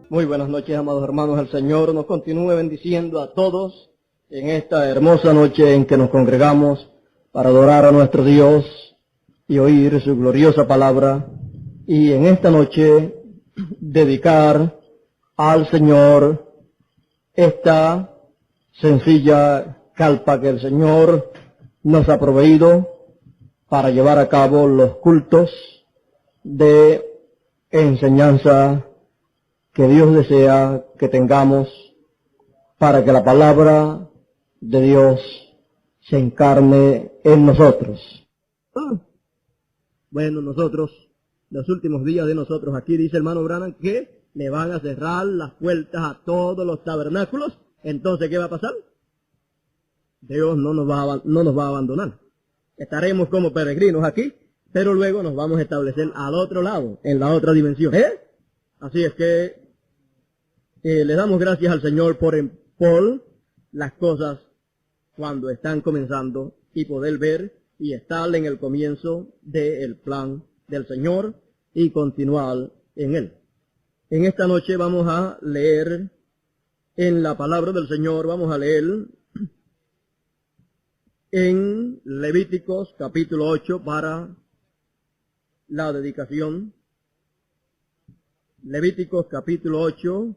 Muy buenas noches, amados hermanos. El Señor nos continúe bendiciendo a todos en esta hermosa noche en que nos congregamos para adorar a nuestro Dios y oír su gloriosa palabra. Y en esta noche dedicar al Señor esta sencilla carpa que el Señor nos ha proveído para llevar a cabo los cultos de enseñanza que Dios desea que tengamos para que la palabra de Dios se encarne en nosotros. Bueno, nosotros, los últimos días de nosotros aquí, dice hermano Branham, que le van a cerrar las puertas a todos los tabernáculos. Entonces, ¿qué va a pasar? Dios no nos va a abandonar. Estaremos como peregrinos aquí, pero luego nos vamos a establecer al otro lado, en la otra dimensión. Así es que le damos gracias al Señor por las cosas cuando están comenzando y poder ver y estar en el comienzo del plan del Señor y continuar en él. En esta noche vamos a leer en la palabra del Señor, vamos a leer en Levíticos capítulo 8 para la dedicación. Levíticos capítulo 8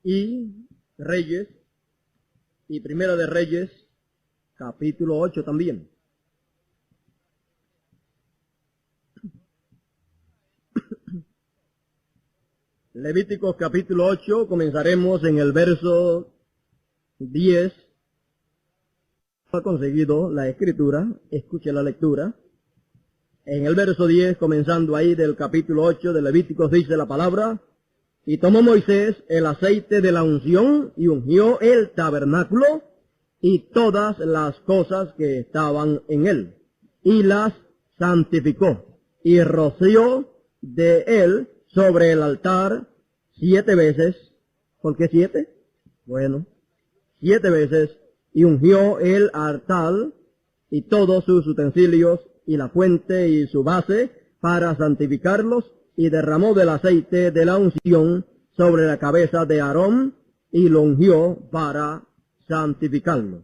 y Reyes y Primera de Reyes capítulo 8 también. Levíticos capítulo 8, comenzaremos en el verso 10. Ha conseguido la escritura, escuche la lectura. En el verso 10, comenzando ahí del capítulo 8 de Levíticos, dice la palabra: y tomó Moisés el aceite de la unción y ungió el tabernáculo y todas las cosas que estaban en él, y las santificó, y roció de él sobre el altar 7 veces. ¿Por qué 7? Bueno, 7 veces, y ungió el altar y todos sus utensilios, y la fuente y su base, para santificarlos, y derramó del aceite de la unción sobre la cabeza de Aarón, y lo ungió para santificarlo.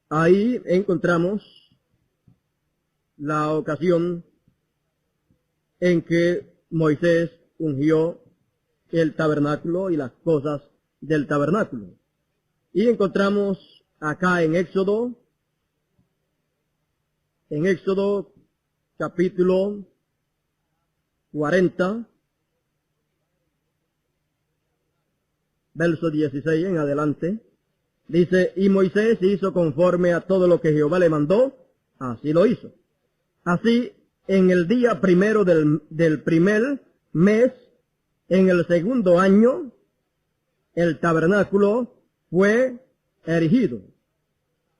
Ahí encontramos la ocasión en que Moisés ungió el tabernáculo y las cosas del tabernáculo. Y encontramos acá en Éxodo capítulo 40, verso 16 en adelante, dice: y Moisés hizo conforme a todo lo que Jehová le mandó, así lo hizo. Así, en el día primero del primer mes, en el segundo año, el tabernáculo fue erigido.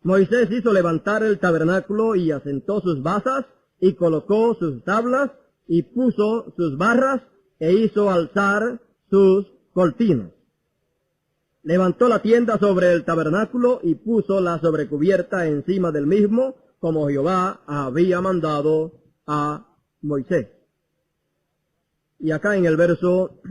Moisés hizo levantar el tabernáculo y asentó sus basas y colocó sus tablas y puso sus barras e hizo alzar sus cortinas. Levantó la tienda sobre el tabernáculo y puso la sobrecubierta encima del mismo, como Jehová había mandado a Moisés. Y acá en el verso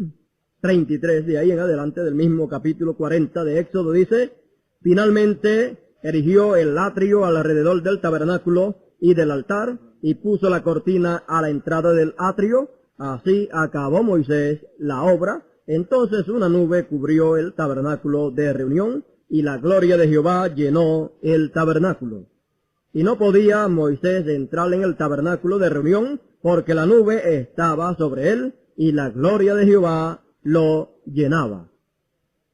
33, de ahí en adelante, del mismo capítulo 40 de Éxodo, dice: finalmente erigió el atrio alrededor del tabernáculo y del altar, y puso la cortina a la entrada del atrio. Así acabó Moisés la obra. Entonces una nube cubrió el tabernáculo de reunión, y la gloria de Jehová llenó el tabernáculo. Y no podía Moisés entrar en el tabernáculo de reunión, porque la nube estaba sobre él, y la gloria de Jehová lo llenaba.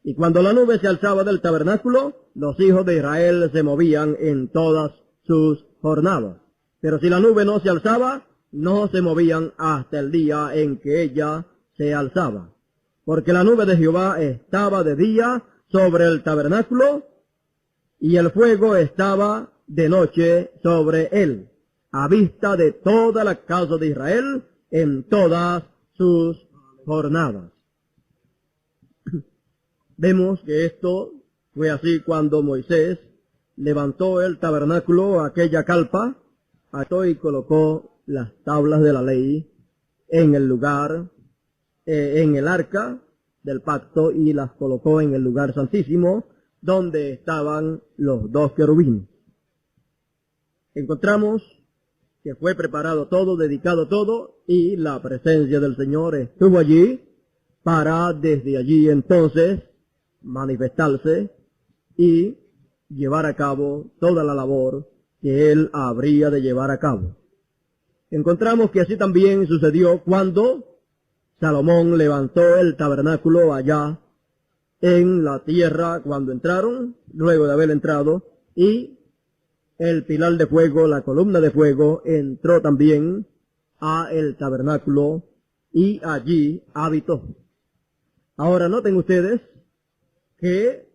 Y cuando la nube se alzaba del tabernáculo, los hijos de Israel se movían en todas sus jornadas. Pero si la nube no se alzaba, no se movían hasta el día en que ella se alzaba. Porque la nube de Jehová estaba de día sobre el tabernáculo, y el fuego estaba de noche sobre él, a vista de toda la casa de Israel en todas sus jornadas. Vemos que esto fue así cuando Moisés levantó el tabernáculo, aquella carpa, ató y colocó las tablas de la ley en el lugar, en el arca del pacto, y las colocó en el lugar santísimo, donde estaban los dos querubines. Encontramos que fue preparado todo, dedicado todo, y la presencia del Señor estuvo allí para desde allí entonces manifestarse y llevar a cabo toda la labor que él habría de llevar a cabo. Encontramos que así también sucedió cuando Salomón levantó el tabernáculo allá en la tierra cuando entraron, luego de haber entrado, y el pilar de fuego, la columna de fuego, entró también a el tabernáculo y allí habitó. Ahora noten ustedes que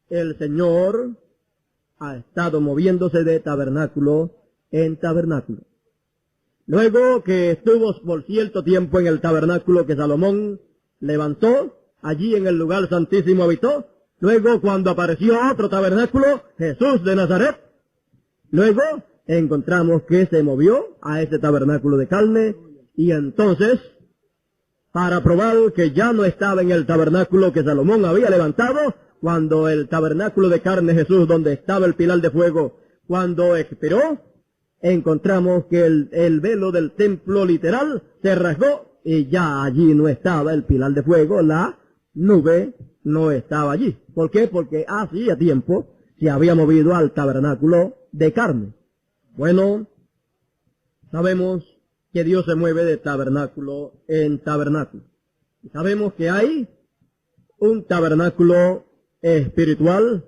el Señor ha estado moviéndose de tabernáculo en tabernáculo. Luego que estuvo por cierto tiempo en el tabernáculo que Salomón levantó, allí en el lugar santísimo habitó. Luego cuando apareció otro tabernáculo, Jesús de Nazaret, luego encontramos que se movió a ese tabernáculo de carne, y entonces, para probar que ya no estaba en el tabernáculo que Salomón había levantado, cuando el tabernáculo de carne Jesús, donde estaba el pilar de fuego, cuando expiró, encontramos que el velo del templo literal se rasgó y ya allí no estaba el pilar de fuego, la nube no estaba allí. ¿Por qué? Porque hacía tiempo se había movido al tabernáculo de carne. Bueno, sabemos que Dios se mueve de tabernáculo en tabernáculo. Y sabemos que hay un tabernáculo espiritual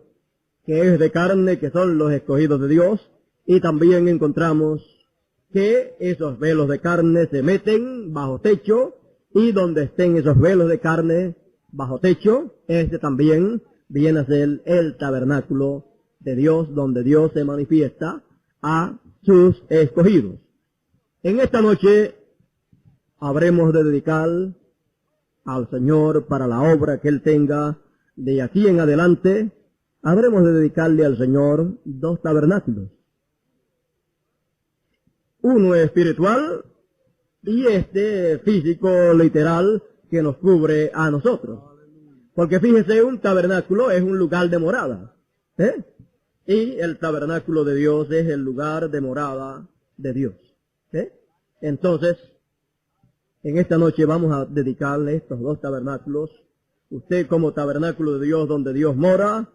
que es de carne, que son los escogidos de Dios, y también encontramos que esos velos de carne se meten bajo techo, y donde estén esos velos de carne bajo techo, este también viene a ser el tabernáculo de Dios, donde Dios se manifiesta a sus escogidos. En esta noche habremos de dedicar al Señor para la obra que Él tenga de aquí en adelante. Habremos de dedicarle al Señor dos tabernáculos. Uno espiritual y este físico, literal, que nos cubre a nosotros. Porque fíjese, un tabernáculo es un lugar de morada, y el tabernáculo de Dios es el lugar de morada de Dios. Entonces, en esta noche vamos a dedicarle estos dos tabernáculos. Usted como tabernáculo de Dios, donde Dios mora,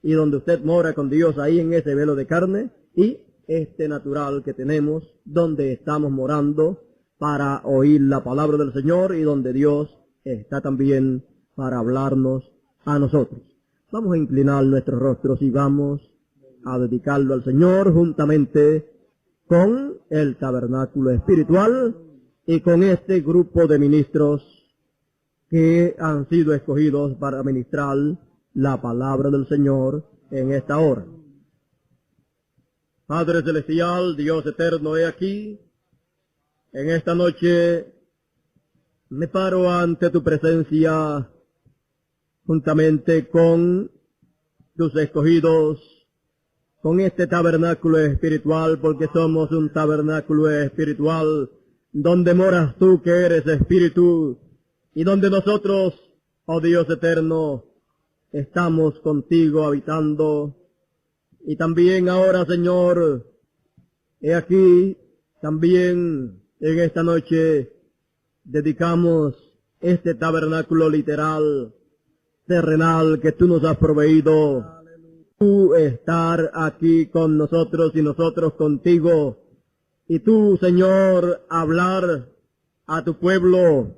y donde usted mora con Dios ahí en ese velo de carne, y este natural que tenemos, donde estamos morando para oír la palabra del Señor, y donde Dios está también para hablarnos a nosotros. Vamos a inclinar nuestros rostros y vamos a dedicarlo al Señor juntamente con el tabernáculo espiritual y con este grupo de ministros que han sido escogidos para ministrar la palabra del Señor en esta hora. Padre Celestial, Dios eterno, he aquí, en esta noche me paro ante tu presencia juntamente con tus escogidos, con este tabernáculo espiritual, porque somos un tabernáculo espiritual, donde moras tú que eres espíritu, y donde nosotros, oh Dios eterno, estamos contigo habitando. Y también ahora, Señor, he aquí, también en esta noche, dedicamos este tabernáculo literal, terrenal, que tú nos has proveído. Tú estar aquí con nosotros y nosotros contigo. Y tú, Señor, hablar a tu pueblo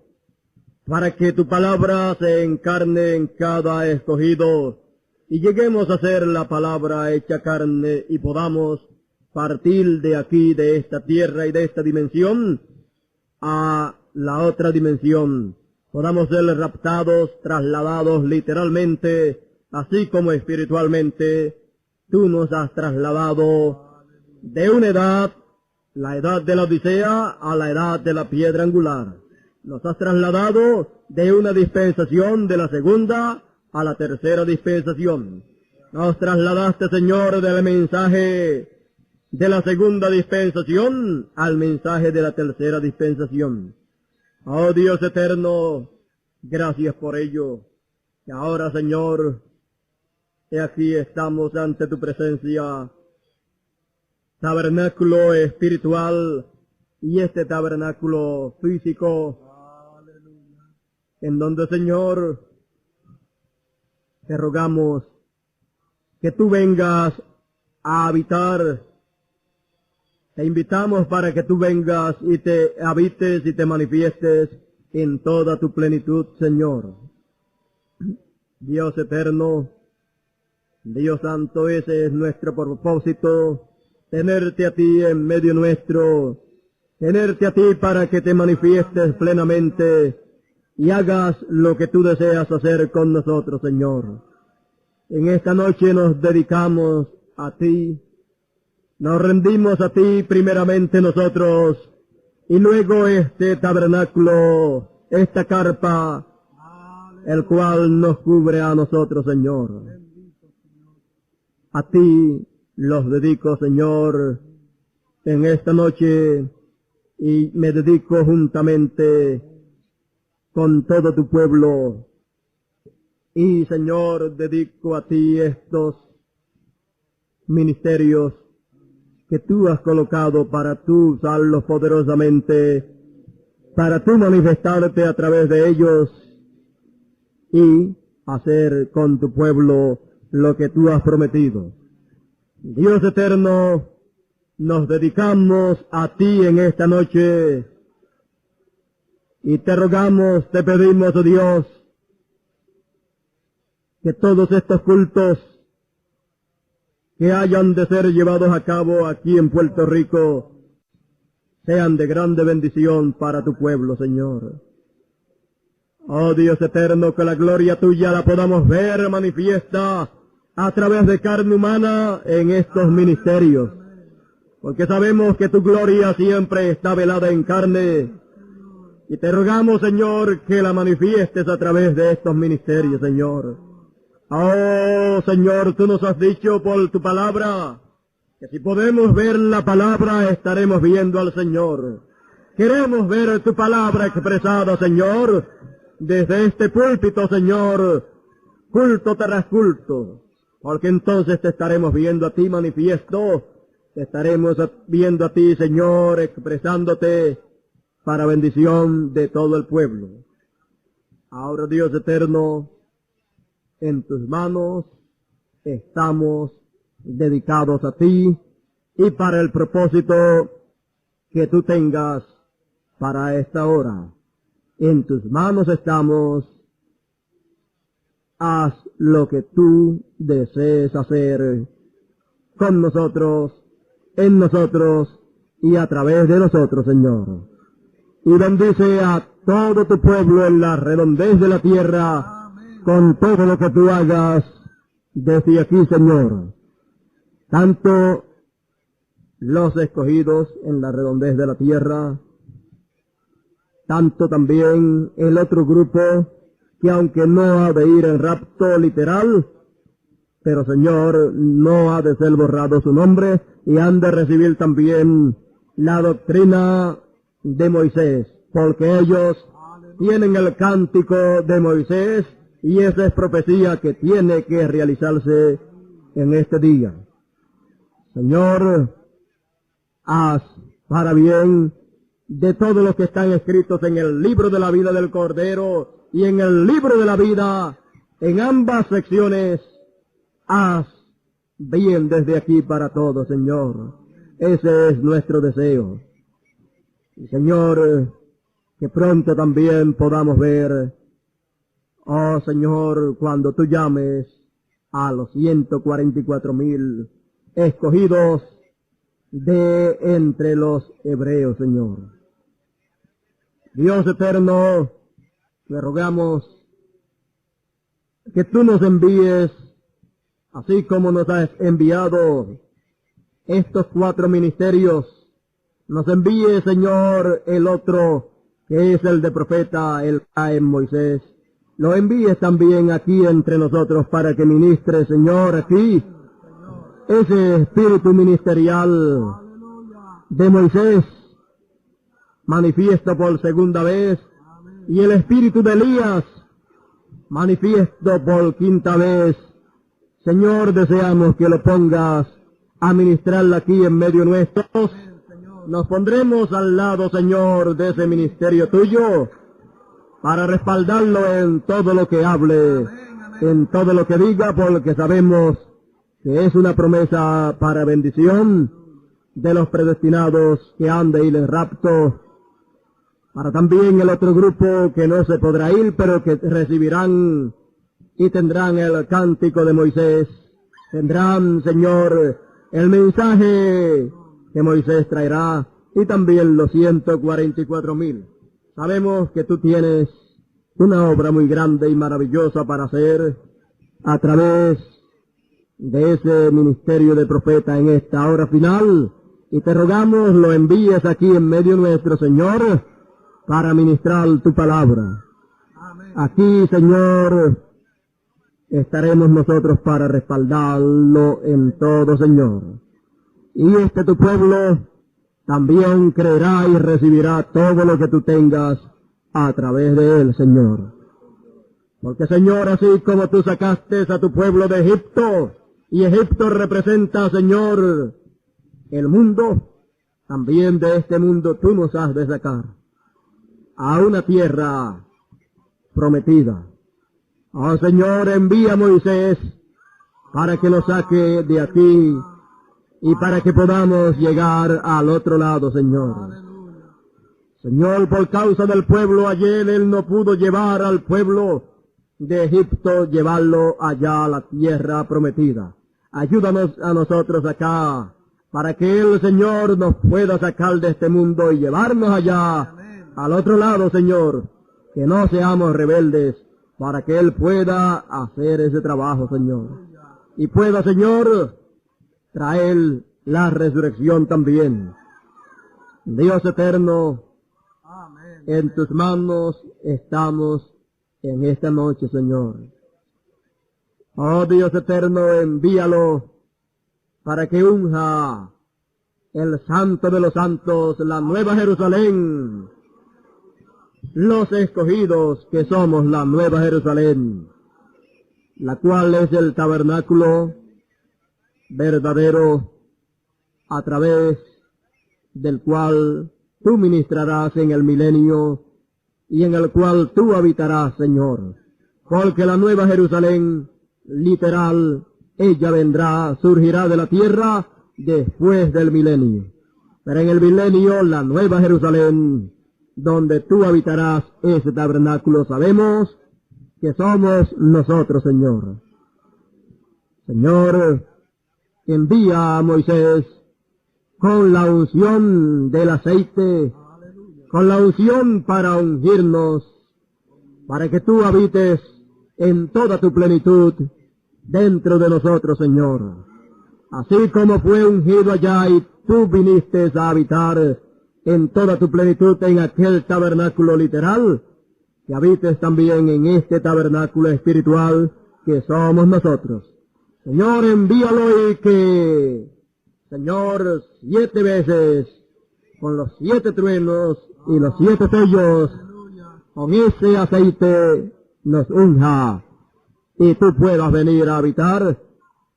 para que tu palabra se encarne en cada escogido y lleguemos a ser la palabra hecha carne y podamos partir de aquí, de esta tierra y de esta dimensión a la otra dimensión. Podamos ser raptados, trasladados literalmente, así como espiritualmente. Tú nos has trasladado de una edad, la edad de la Odisea, a la edad de la piedra angular. Nos has trasladado de una dispensación, de la segunda a la tercera dispensación. Nos trasladaste, Señor, del mensaje de la segunda dispensación al mensaje de la tercera dispensación. Oh Dios eterno, gracias por ello. Y ahora, Señor, he aquí estamos ante tu presencia, tabernáculo espiritual y este tabernáculo físico, en donde, Señor, te rogamos que tú vengas a habitar. Te invitamos para que tú vengas y te habites y te manifiestes en toda tu plenitud, Señor. Dios eterno, Dios santo, ese es nuestro propósito, tenerte a ti en medio nuestro, tenerte a ti para que te manifiestes plenamente y hagas lo que tú deseas hacer con nosotros, Señor. En esta noche nos dedicamos a ti, nos rendimos a ti primeramente nosotros, y luego este tabernáculo, esta carpa, el cual nos cubre a nosotros, Señor. A ti los dedico, Señor, en esta noche, y me dedico juntamente con todo tu pueblo. Y, Señor, dedico a ti estos ministerios que tú has colocado para tú usarlos poderosamente, para tú manifestarte a través de ellos y hacer con tu pueblo lo que tú has prometido. Dios eterno, nos dedicamos a ti en esta noche y te rogamos, te pedimos, oh Dios, que todos estos cultos que hayan de ser llevados a cabo aquí en Puerto Rico sean de grande bendición para tu pueblo, Señor. Oh Dios eterno, que la gloria tuya la podamos ver manifiesta a través de carne humana en estos ministerios, porque sabemos que tu gloria siempre está velada en carne, y te rogamos, Señor, que la manifiestes a través de estos ministerios, Señor. Oh, Señor, tú nos has dicho por tu palabra que si podemos ver la palabra estaremos viendo al Señor. Queremos ver tu palabra expresada, Señor, desde este púlpito, Señor, culto tras culto, porque entonces te estaremos viendo a ti manifiesto, te estaremos viendo a ti, Señor, expresándote para bendición de todo el pueblo. Ahora, Dios eterno, en tus manos estamos dedicados a ti y para el propósito que tú tengas para esta hora. En tus manos estamos. Haz lo que tú desees hacer con nosotros, en nosotros y a través de nosotros, Señor. Y bendice a todo tu pueblo en la redondez de la tierra, con todo lo que tú hagas desde aquí, Señor. Tanto los escogidos en la redondez de la tierra, tanto también el otro grupo que aunque no ha de ir en rapto literal, pero Señor, no ha de ser borrado su nombre y han de recibir también la doctrina de Moisés, porque ellos tienen el cántico de Moisés, y esa es profecía que tiene que realizarse en este día. Señor, haz para bien de todos los que están escritos en el libro de la vida del Cordero y en el libro de la vida, en ambas secciones, haz bien desde aquí para todos, Señor. Ese es nuestro deseo. Y Señor, que pronto también podamos ver, oh Señor, cuando tú llames a los 144,000 escogidos de entre los hebreos, Señor. Dios eterno, te rogamos que tú nos envíes, así como nos has enviado estos 4 ministerios, nos envíe, Señor, el otro, que es el de profeta, el en Moisés. Lo envíes también aquí entre nosotros para que ministre, Señor, aquí ese espíritu ministerial de Moisés, manifiesto por segunda vez y el espíritu de Elías manifiesto por quinta vez. Señor, deseamos que lo pongas a ministrarla aquí en medio nuestro. Nos pondremos al lado, Señor, de ese ministerio tuyo para respaldarlo en todo lo que hable, en todo lo que diga, porque sabemos que es una promesa para bendición de los predestinados que han de ir en rapto, para también el otro grupo que no se podrá ir, pero que recibirán y tendrán el cántico de Moisés, tendrán, Señor, el mensaje que Moisés traerá, y también los 144,000. Sabemos que tú tienes una obra muy grande y maravillosa para hacer a través de ese ministerio de profeta en esta hora final, y te rogamos lo envíes aquí en medio nuestro, Señor, para ministrar tu palabra. Aquí, Señor, estaremos nosotros para respaldarlo en todo, Señor. Y tu pueblo también creerá y recibirá todo lo que tú tengas a través de él, Señor. Porque, Señor, así como tú sacaste a tu pueblo de Egipto, y Egipto representa, Señor, el mundo, también de este mundo tú nos has de sacar a una tierra prometida. Oh, Señor, envía a Moisés para que nos saque de aquí y para que podamos llegar al otro lado, Señor. Señor, por causa del pueblo ayer, él no pudo llevar al pueblo de Egipto, llevarlo allá a la tierra prometida. Ayúdanos a nosotros acá, para que el Señor nos pueda sacar de este mundo y llevarnos allá, al otro lado, Señor, que no seamos rebeldes, para que Él pueda hacer ese trabajo, Señor. Y pueda, Señor, traer la resurrección también. Dios eterno, en tus manos estamos en esta noche, Señor. Oh Dios eterno, envíalo para que unja el Santo de los Santos, la Nueva Jerusalén, los escogidos que somos la Nueva Jerusalén, la cual es el tabernáculo verdadero a través del cual tú ministrarás en el milenio y en el cual tú habitarás, Señor. Porque la Nueva Jerusalén, literal, ella vendrá, surgirá de la tierra después del milenio. Pero en el milenio, la Nueva Jerusalén, donde tú habitarás ese tabernáculo, sabemos que somos nosotros, Señor. Señor, envía a Moisés con la unción del aceite, con la unción para ungirnos, para que tú habites en toda tu plenitud dentro de nosotros, Señor. Así como fue ungido allá y tú viniste a habitar en toda tu plenitud en aquel tabernáculo literal, que habites también en este tabernáculo espiritual que somos nosotros. Señor, envíalo y que, Señor, 7 veces, con los 7 truenos y los 7 sellos, con ese aceite nos unja y tú puedas venir a habitar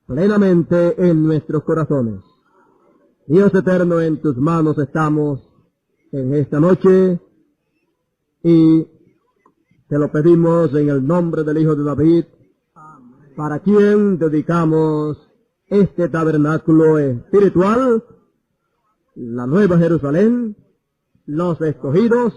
plenamente en nuestros corazones. Dios eterno, en tus manos estamos en esta noche y te lo pedimos en el nombre del Hijo de David, para quien dedicamos este tabernáculo espiritual, la Nueva Jerusalén, los escogidos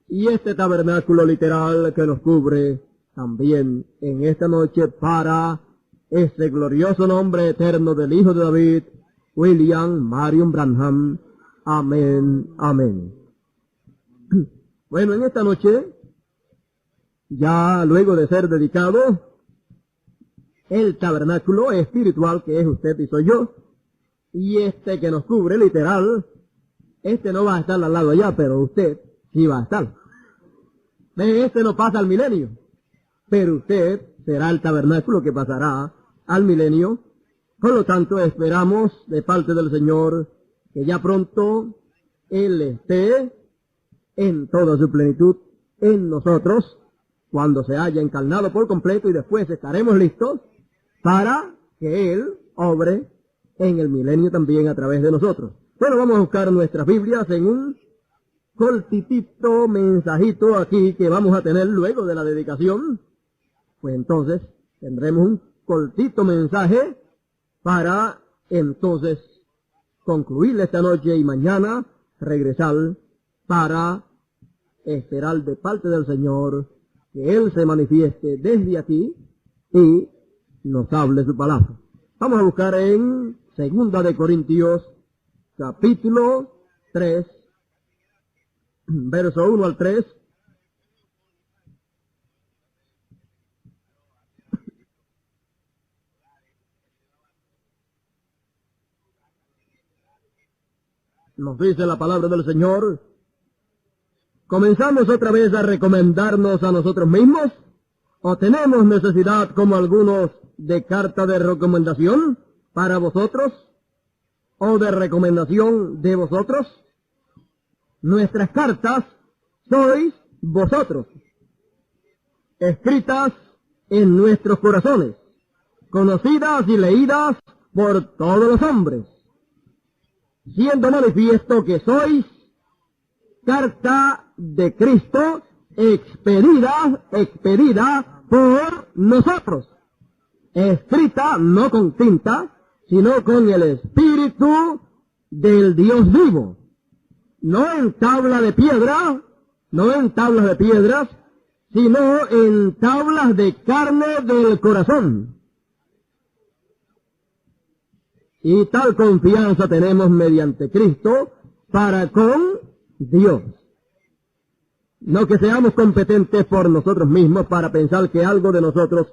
y este tabernáculo literal que nos cubre también en esta noche para ese glorioso nombre eterno del Hijo de David, William Marion Branham. Amén, amén. Bueno, en esta noche, ya luego de ser dedicado el tabernáculo espiritual que es usted y soy yo, y este que nos cubre literal, este no va a estar al lado allá, pero usted sí va a estar. Este no pasa al milenio, pero usted será el tabernáculo que pasará al milenio. Por lo tanto, esperamos de parte del Señor que ya pronto Él esté en toda su plenitud en nosotros cuando se haya encarnado por completo y después estaremos listos para que Él obre en el milenio también a través de nosotros. Bueno, vamos a buscar nuestras Biblias en un cortitito mensajito aquí que vamos a tener luego de la dedicación. Pues entonces tendremos un cortito mensaje para entonces concluir esta noche y mañana regresar para esperar de parte del Señor que Él se manifieste desde aquí y nos hable su palabra. Vamos a buscar en 2 de Corintios, capítulo 3, verso 1 al 3. Nos dice la palabra del Señor: ¿comenzamos otra vez a recomendarnos a nosotros mismos? ¿O tenemos necesidad, como algunos, de carta de recomendación para vosotros? ¿O de recomendación de vosotros? Nuestras cartas sois vosotros, escritas en nuestros corazones, conocidas y leídas por todos los hombres, siendo manifiesto que sois carta de Cristo expedida por nosotros, escrita no con tinta, sino con el Espíritu del Dios vivo, no en tabla de piedra, no en tablas de piedras, sino en tablas de carne del corazón. Y tal confianza tenemos mediante Cristo para con Dios. No que seamos competentes por nosotros mismos para pensar que algo de nosotros,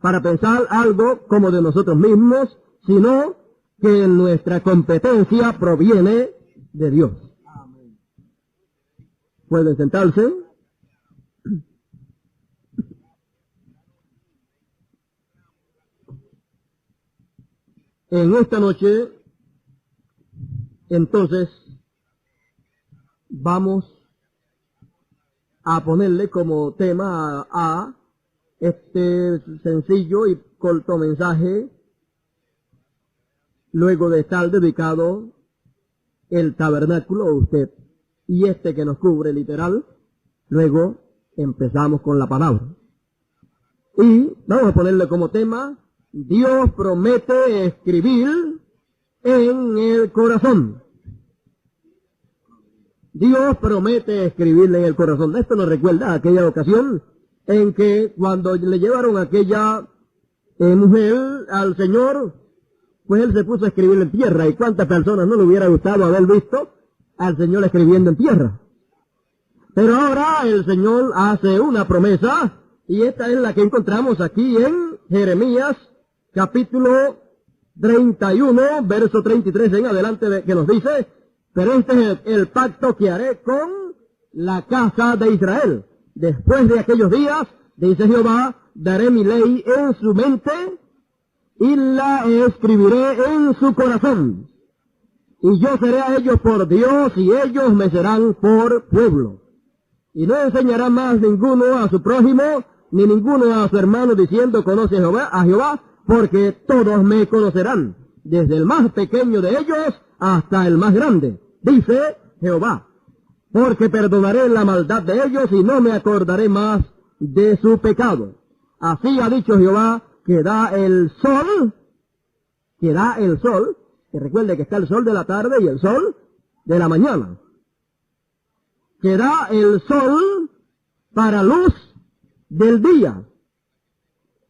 para pensar algo como de nosotros mismos, sino que nuestra competencia proviene de Dios. ¿Pueden sentarse? En esta noche, entonces, vamos a ponerle como tema a este sencillo y corto mensaje, luego de estar dedicado el tabernáculo a usted y este que nos cubre literal. Luego empezamos con la palabra. Y vamos a ponerle como tema: Dios promete escribir en el corazón. Dios promete escribirle en el corazón. Esto nos recuerda a aquella ocasión en que cuando le llevaron a aquella mujer al Señor, pues Él se puso a escribir en tierra. ¿Y cuántas personas no le hubiera gustado haber visto al Señor escribiendo en tierra? Pero ahora el Señor hace una promesa, y esta es la que encontramos aquí en Jeremías, capítulo 31, verso 33 en adelante, que nos dice: pero este es el pacto que haré con la casa de Israel. Después de aquellos días, dice Jehová, daré mi ley en su mente y la escribiré en su corazón. Y yo seré a ellos por Dios y ellos me serán por pueblo. Y no enseñará más ninguno a su prójimo, ni ninguno a su hermano, diciendo: conoce a Jehová, porque todos me conocerán, desde el más pequeño de ellos hasta el más grande, dice Jehová, porque perdonaré la maldad de ellos y no me acordaré más de su pecado. Así ha dicho Jehová, que da el sol, que recuerde que está el sol de la tarde y el sol de la mañana, que da el sol para luz del día,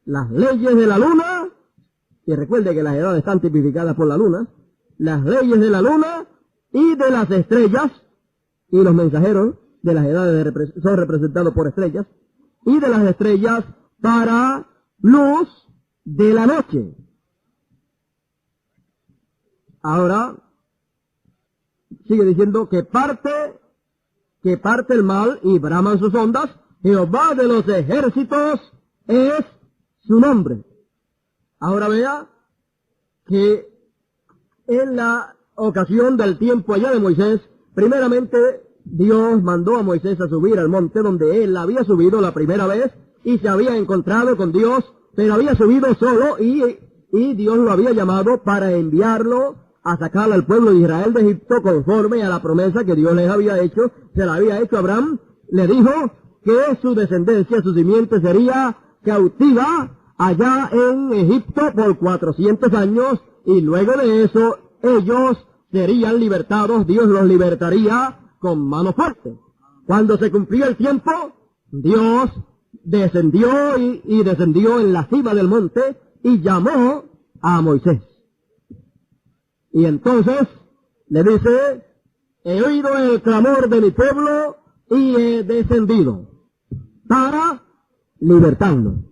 las leyes de la luna, y recuerde que las edades están tipificadas por la luna, las leyes de la luna y de las estrellas, y los mensajeros de las edades son representados por estrellas, y de las estrellas para luz de la noche. Ahora, sigue diciendo que parte el mal y braman sus ondas, Jehová de los ejércitos es su nombre. Ahora vea que en la ocasión del tiempo allá de Moisés, primeramente Dios mandó a Moisés a subir al monte donde él había subido la primera vez y se había encontrado con Dios, pero había subido solo y Dios lo había llamado para enviarlo a sacar al pueblo de Israel de Egipto conforme a la promesa que Dios les había hecho. Se la había hecho a Abraham. Le dijo que su descendencia, su simiente sería cautiva allá en Egipto por 400 años y luego de eso ellos serían libertados. Dios los libertaría con mano fuerte. Cuando se cumplió el tiempo, Dios descendió y descendió en la cima del monte y llamó a Moisés. Y entonces le dice, he oído el clamor de mi pueblo y he descendido para libertarlo.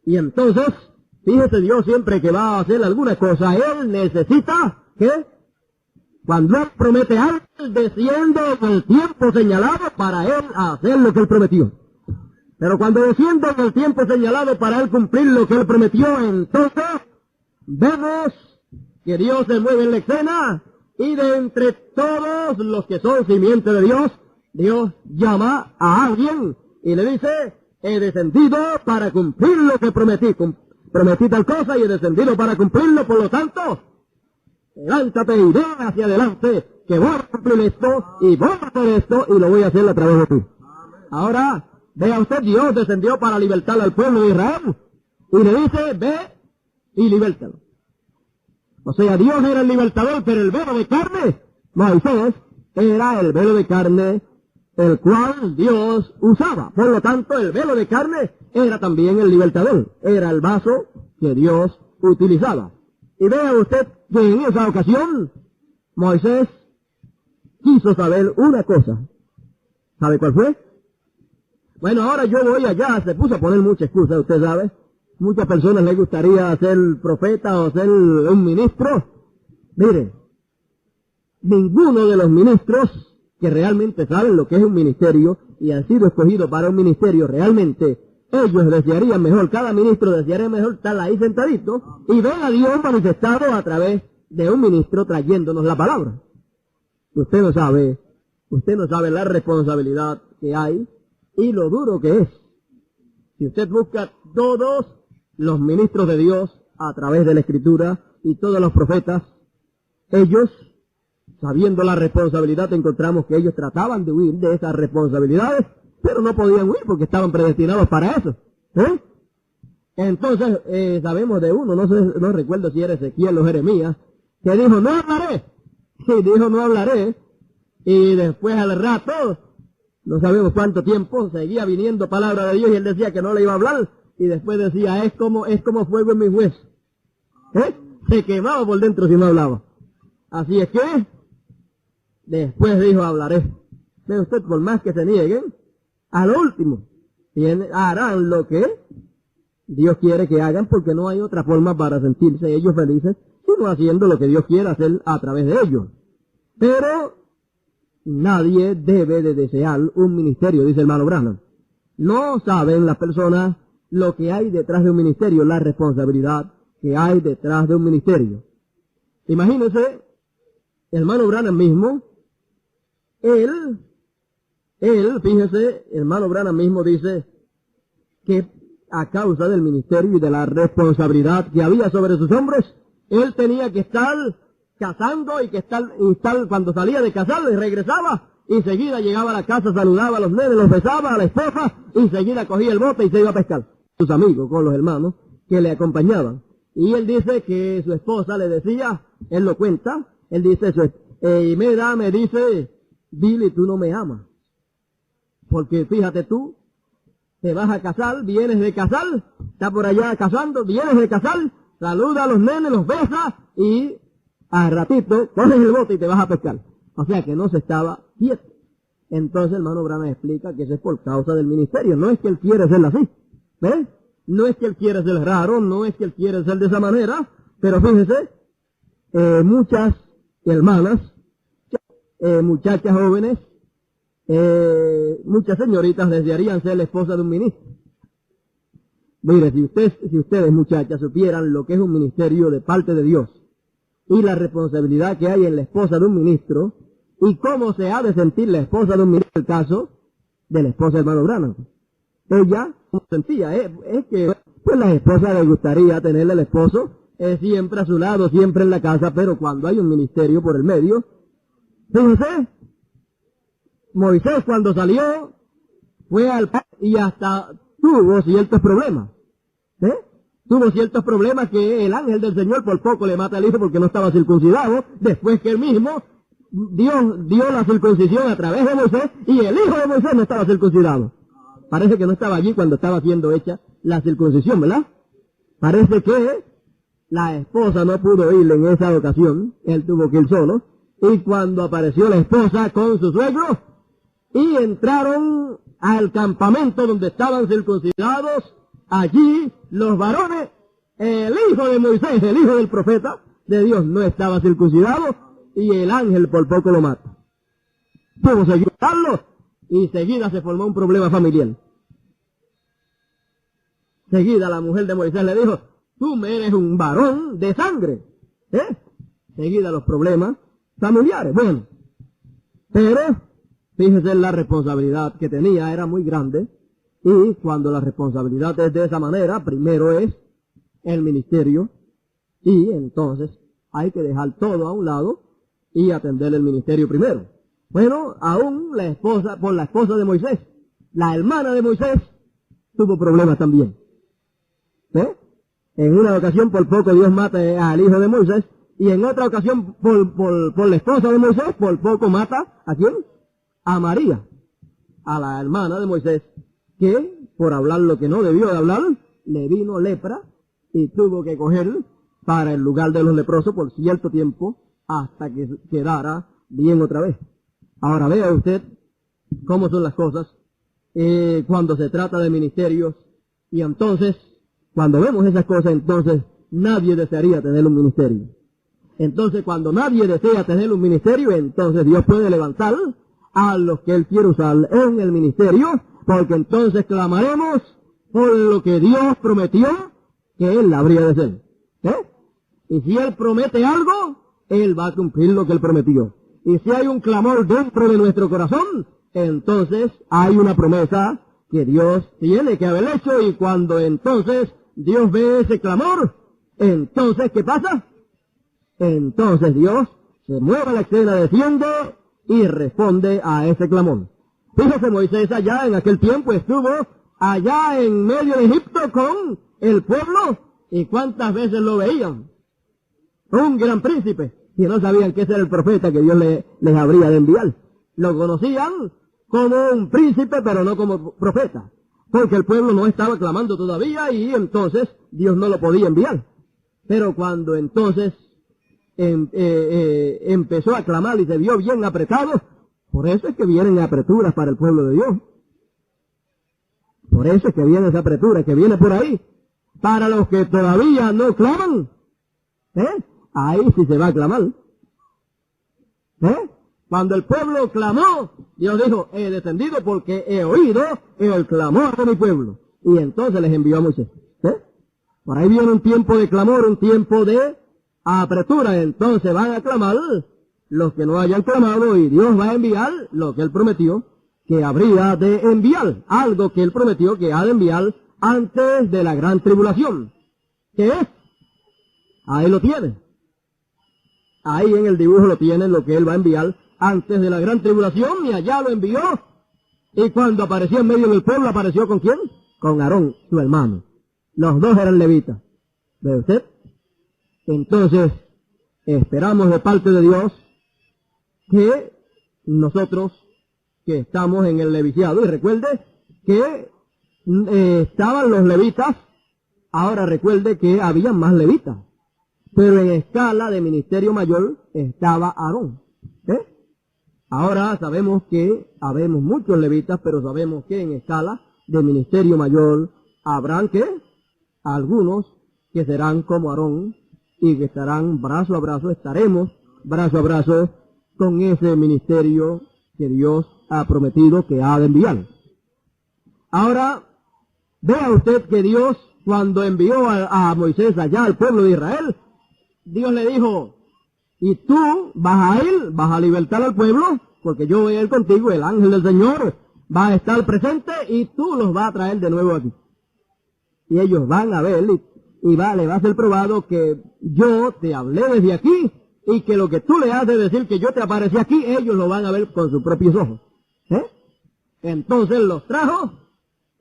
Y entonces, fíjese, Dios siempre que va a hacer alguna cosa, Él necesita que cuando Él promete algo, Él desciende en el tiempo señalado para Él hacer lo que Él prometió. Pero cuando desciende en el tiempo señalado para Él cumplir lo que Él prometió, entonces vemos que Dios se mueve en la escena y de entre todos los que son simiente de Dios, Dios llama a alguien y le dice, he descendido para cumplir lo que prometí. Prometí tal cosa y he descendido para cumplirlo, por lo tanto, levántate y ve hacia adelante, que voy a cumplir esto y voy a hacer esto y lo voy a hacer a través de ti. Ahora, vea usted, Dios descendió para libertar al pueblo de Israel y le dice, ve y libértalo. O sea, Dios era el libertador, pero el velo de carne, Moisés, era el velo de carne el cual Dios usaba. Por lo tanto, el velo de carne era también el libertador, era el vaso que Dios utilizaba. Y vea usted que en esa ocasión, Moisés quiso saber una cosa. ¿Sabe cuál fue? Bueno, ahora yo voy allá, se puso a poner mucha excusa, usted sabe. Muchas personas les gustaría ser profeta o ser un ministro. Mire, ninguno de los ministros que realmente saben lo que es un ministerio y han sido escogidos para un ministerio, realmente ellos desearían mejor, cada ministro desearía mejor estar ahí sentadito y ver a Dios manifestado a través de un ministro trayéndonos la palabra. Usted no sabe la responsabilidad que hay y lo duro que es. Si usted busca todos los ministros de Dios a través de la Escritura y todos los profetas, ellos, sabiendo la responsabilidad, encontramos que ellos trataban de huir de esas responsabilidades, pero no podían huir porque estaban predestinados para eso. Entonces, sabemos de uno, no recuerdo si era Ezequiel o Jeremías, que dijo, no hablaré. Y dijo, no hablaré. Y después al rato, no sabemos cuánto tiempo, seguía viniendo palabra de Dios y él decía que no le iba a hablar. Y después decía, es como fuego en mis huesos. Se quemaba por dentro si no hablaba. Así es que, después dijo, hablaré. Ve usted, por más que se nieguen, a lo último, harán lo que Dios quiere que hagan, porque no hay otra forma para sentirse ellos felices, sino haciendo lo que Dios quiere hacer a través de ellos. Pero nadie debe de desear un ministerio, dice el hermano Branham. No saben las personas lo que hay detrás de un ministerio, la responsabilidad que hay detrás de un ministerio. Imagínense, el hermano Branham mismo, fíjese, el hermano Branham mismo dice que a causa del ministerio y de la responsabilidad que había sobre sus hombros, él tenía que estar cazando y cuando salía de cazar, regresaba y enseguida llegaba a la casa, saludaba a los nenes, los besaba a la esposa y enseguida cogía el bote y se iba a pescar. Sus amigos, con los hermanos que le acompañaban. Y él dice que su esposa le decía, él lo cuenta, él dice, me dice, Billy, tú no me amas. Porque fíjate tú, te vas a casar, vienes de casar, está por allá cazando, vienes de casar, saluda a los nenes, los besa y al ratito coges el bote y te vas a pescar. O sea que no se estaba quieto. Entonces el hermano Branham explica que eso es por causa del ministerio, no es que él quiere ser así, ¿ves? No es que él quiere ser raro, no es que él quiere ser de esa manera, pero fíjese, muchas hermanas, muchachas jóvenes, muchas señoritas desearían ser la esposa de un ministro. Mire, si ustedes muchachas supieran lo que es un ministerio de parte de Dios y la responsabilidad que hay en la esposa de un ministro, ¿Y cómo se ha de sentir la esposa de un ministro? El caso de la esposa del hermano Branham. Ella, ¿cómo sentía? Es que, pues las esposas les gustaría tenerle al esposo siempre a su lado, siempre en la casa, pero cuando hay un ministerio por el medio, fíjense, Moisés cuando salió, fue al y hasta tuvo ciertos problemas. Tuvo ciertos problemas que el ángel del Señor por poco le mata al hijo porque no estaba circuncidado, después que él mismo Dios dio la circuncisión a través de Moisés y el hijo de Moisés no estaba circuncidado. Parece que no estaba allí cuando estaba siendo hecha la circuncisión, ¿verdad? Parece que la esposa no pudo ir en esa ocasión, él tuvo que ir solo, y cuando apareció la esposa con su suegro, y entraron al campamento donde estaban circuncidados, allí los varones, el hijo de Moisés, el hijo del profeta de Dios, no estaba circuncidado, y el ángel por poco lo mata. Tuvo que ayudarlo, y seguida se formó un problema familiar. Seguida la mujer de Moisés le dijo, tú me eres un varón de sangre. Seguida los problemas familiares. Bueno, pero fíjese la responsabilidad que tenía, era muy grande. Y cuando la responsabilidad es de esa manera, primero es el ministerio. Y entonces hay que dejar todo a un lado y atender el ministerio primero. Bueno, aún la esposa, por la esposa de Moisés, la hermana de Moisés, tuvo problemas también. En una ocasión por poco Dios mata al hijo de Moisés, y en otra ocasión por la esposa de Moisés, por poco mata ¿a quién? A María, a la hermana de Moisés, que por hablar lo que no debió de hablar, le vino lepra y tuvo que coger para el lugar de los leprosos por cierto tiempo hasta que quedara bien otra vez. Ahora vea usted cómo son las cosas cuando se trata de ministerios, y entonces cuando vemos esas cosas, entonces nadie desearía tener un ministerio. Entonces cuando nadie desea tener un ministerio, entonces Dios puede levantar a los que Él quiere usar en el ministerio, porque entonces clamaremos por lo que Dios prometió que Él habría de hacer. Y si Él promete algo, Él va a cumplir lo que Él prometió. Y si hay un clamor dentro de nuestro corazón, entonces hay una promesa que Dios tiene que haber hecho, y cuando entonces Dios ve ese clamor, entonces ¿qué pasa? Entonces Dios se mueve a la escena, desciende y responde a ese clamor. Fíjese, Moisés allá en aquel tiempo estuvo allá en medio de Egipto con el pueblo, y ¿cuántas veces lo veían? Un gran príncipe, y no sabían que ese era el profeta que Dios les habría de enviar. Lo conocían como un príncipe, pero no como profeta, porque el pueblo no estaba clamando todavía, y entonces Dios no lo podía enviar. Pero cuando entonces empezó a clamar y se vio bien apretado, por eso es que vienen apreturas para el pueblo de Dios. Por eso es que viene esa apretura, que viene por ahí. Para los que todavía no claman, ahí sí se va a clamar. Cuando el pueblo clamó, Dios dijo, he descendido porque he oído el clamor de mi pueblo. Y entonces les envió a Moisés. Por ahí viene un tiempo de clamor, un tiempo de apretura. Entonces van a clamar los que no hayan clamado, y Dios va a enviar lo que Él prometió que habría de enviar. Algo que Él prometió que ha de enviar antes de la gran tribulación. ¿Qué es? Ahí lo tiene. Ahí en el dibujo lo tienen, lo que Él va a enviar antes de la gran tribulación, y allá lo envió. Y cuando apareció en medio del pueblo, ¿apareció con quién? Con Aarón, su hermano. Los dos eran levitas. ¿Ve usted? Entonces, esperamos de parte de Dios que nosotros que estamos en el leviciado, y recuerde que estaban los levitas, ahora recuerde que había más levitas, pero en escala de ministerio mayor estaba Aarón. Ahora sabemos que habemos muchos levitas, pero sabemos que en escala de ministerio mayor habrán que algunos que serán como Aarón y que estarán brazo a brazo, estaremos brazo a brazo con ese ministerio que Dios ha prometido que ha de enviar. Ahora, vea usted que Dios, cuando envió a Moisés allá al pueblo de Israel, Dios le dijo, Y tú vas a ir, vas a libertar al pueblo, porque yo voy a ir contigo, el ángel del Señor va a estar presente y tú los vas a traer de nuevo aquí. Y ellos van a ver y le va a ser probado que yo te hablé desde aquí y que lo que tú le haces decir que yo te aparecí aquí, ellos lo van a ver con sus propios ojos. Entonces los trajo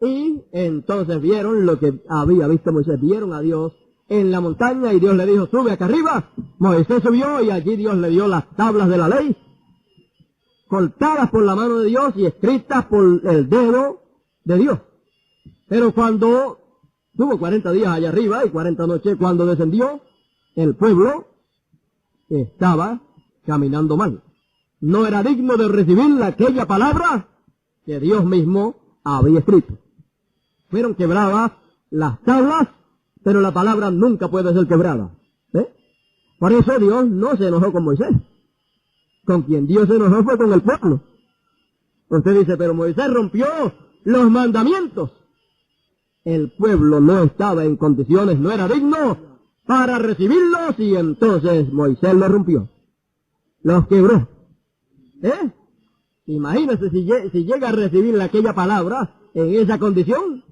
y entonces vieron lo que había visto Moisés, vieron a Dios en la montaña y Dios le dijo, sube acá arriba. Moisés subió y allí Dios le dio las tablas de la ley, cortadas por la mano de Dios y escritas por el dedo de Dios. Pero cuando tuvo 40 días allá arriba y 40 noches, cuando descendió, el pueblo estaba caminando mal. No era digno de recibir aquella palabra que Dios mismo había escrito. Fueron quebradas las tablas, pero la palabra nunca puede ser quebrada. Por eso Dios no se enojó con Moisés. Con quien Dios se enojó fue con el pueblo. Usted dice, pero Moisés rompió los mandamientos. El pueblo no estaba en condiciones, no era digno para recibirlos y entonces Moisés los rompió. Los quebró. Imagínese si llega a recibir aquella palabra en esa condición.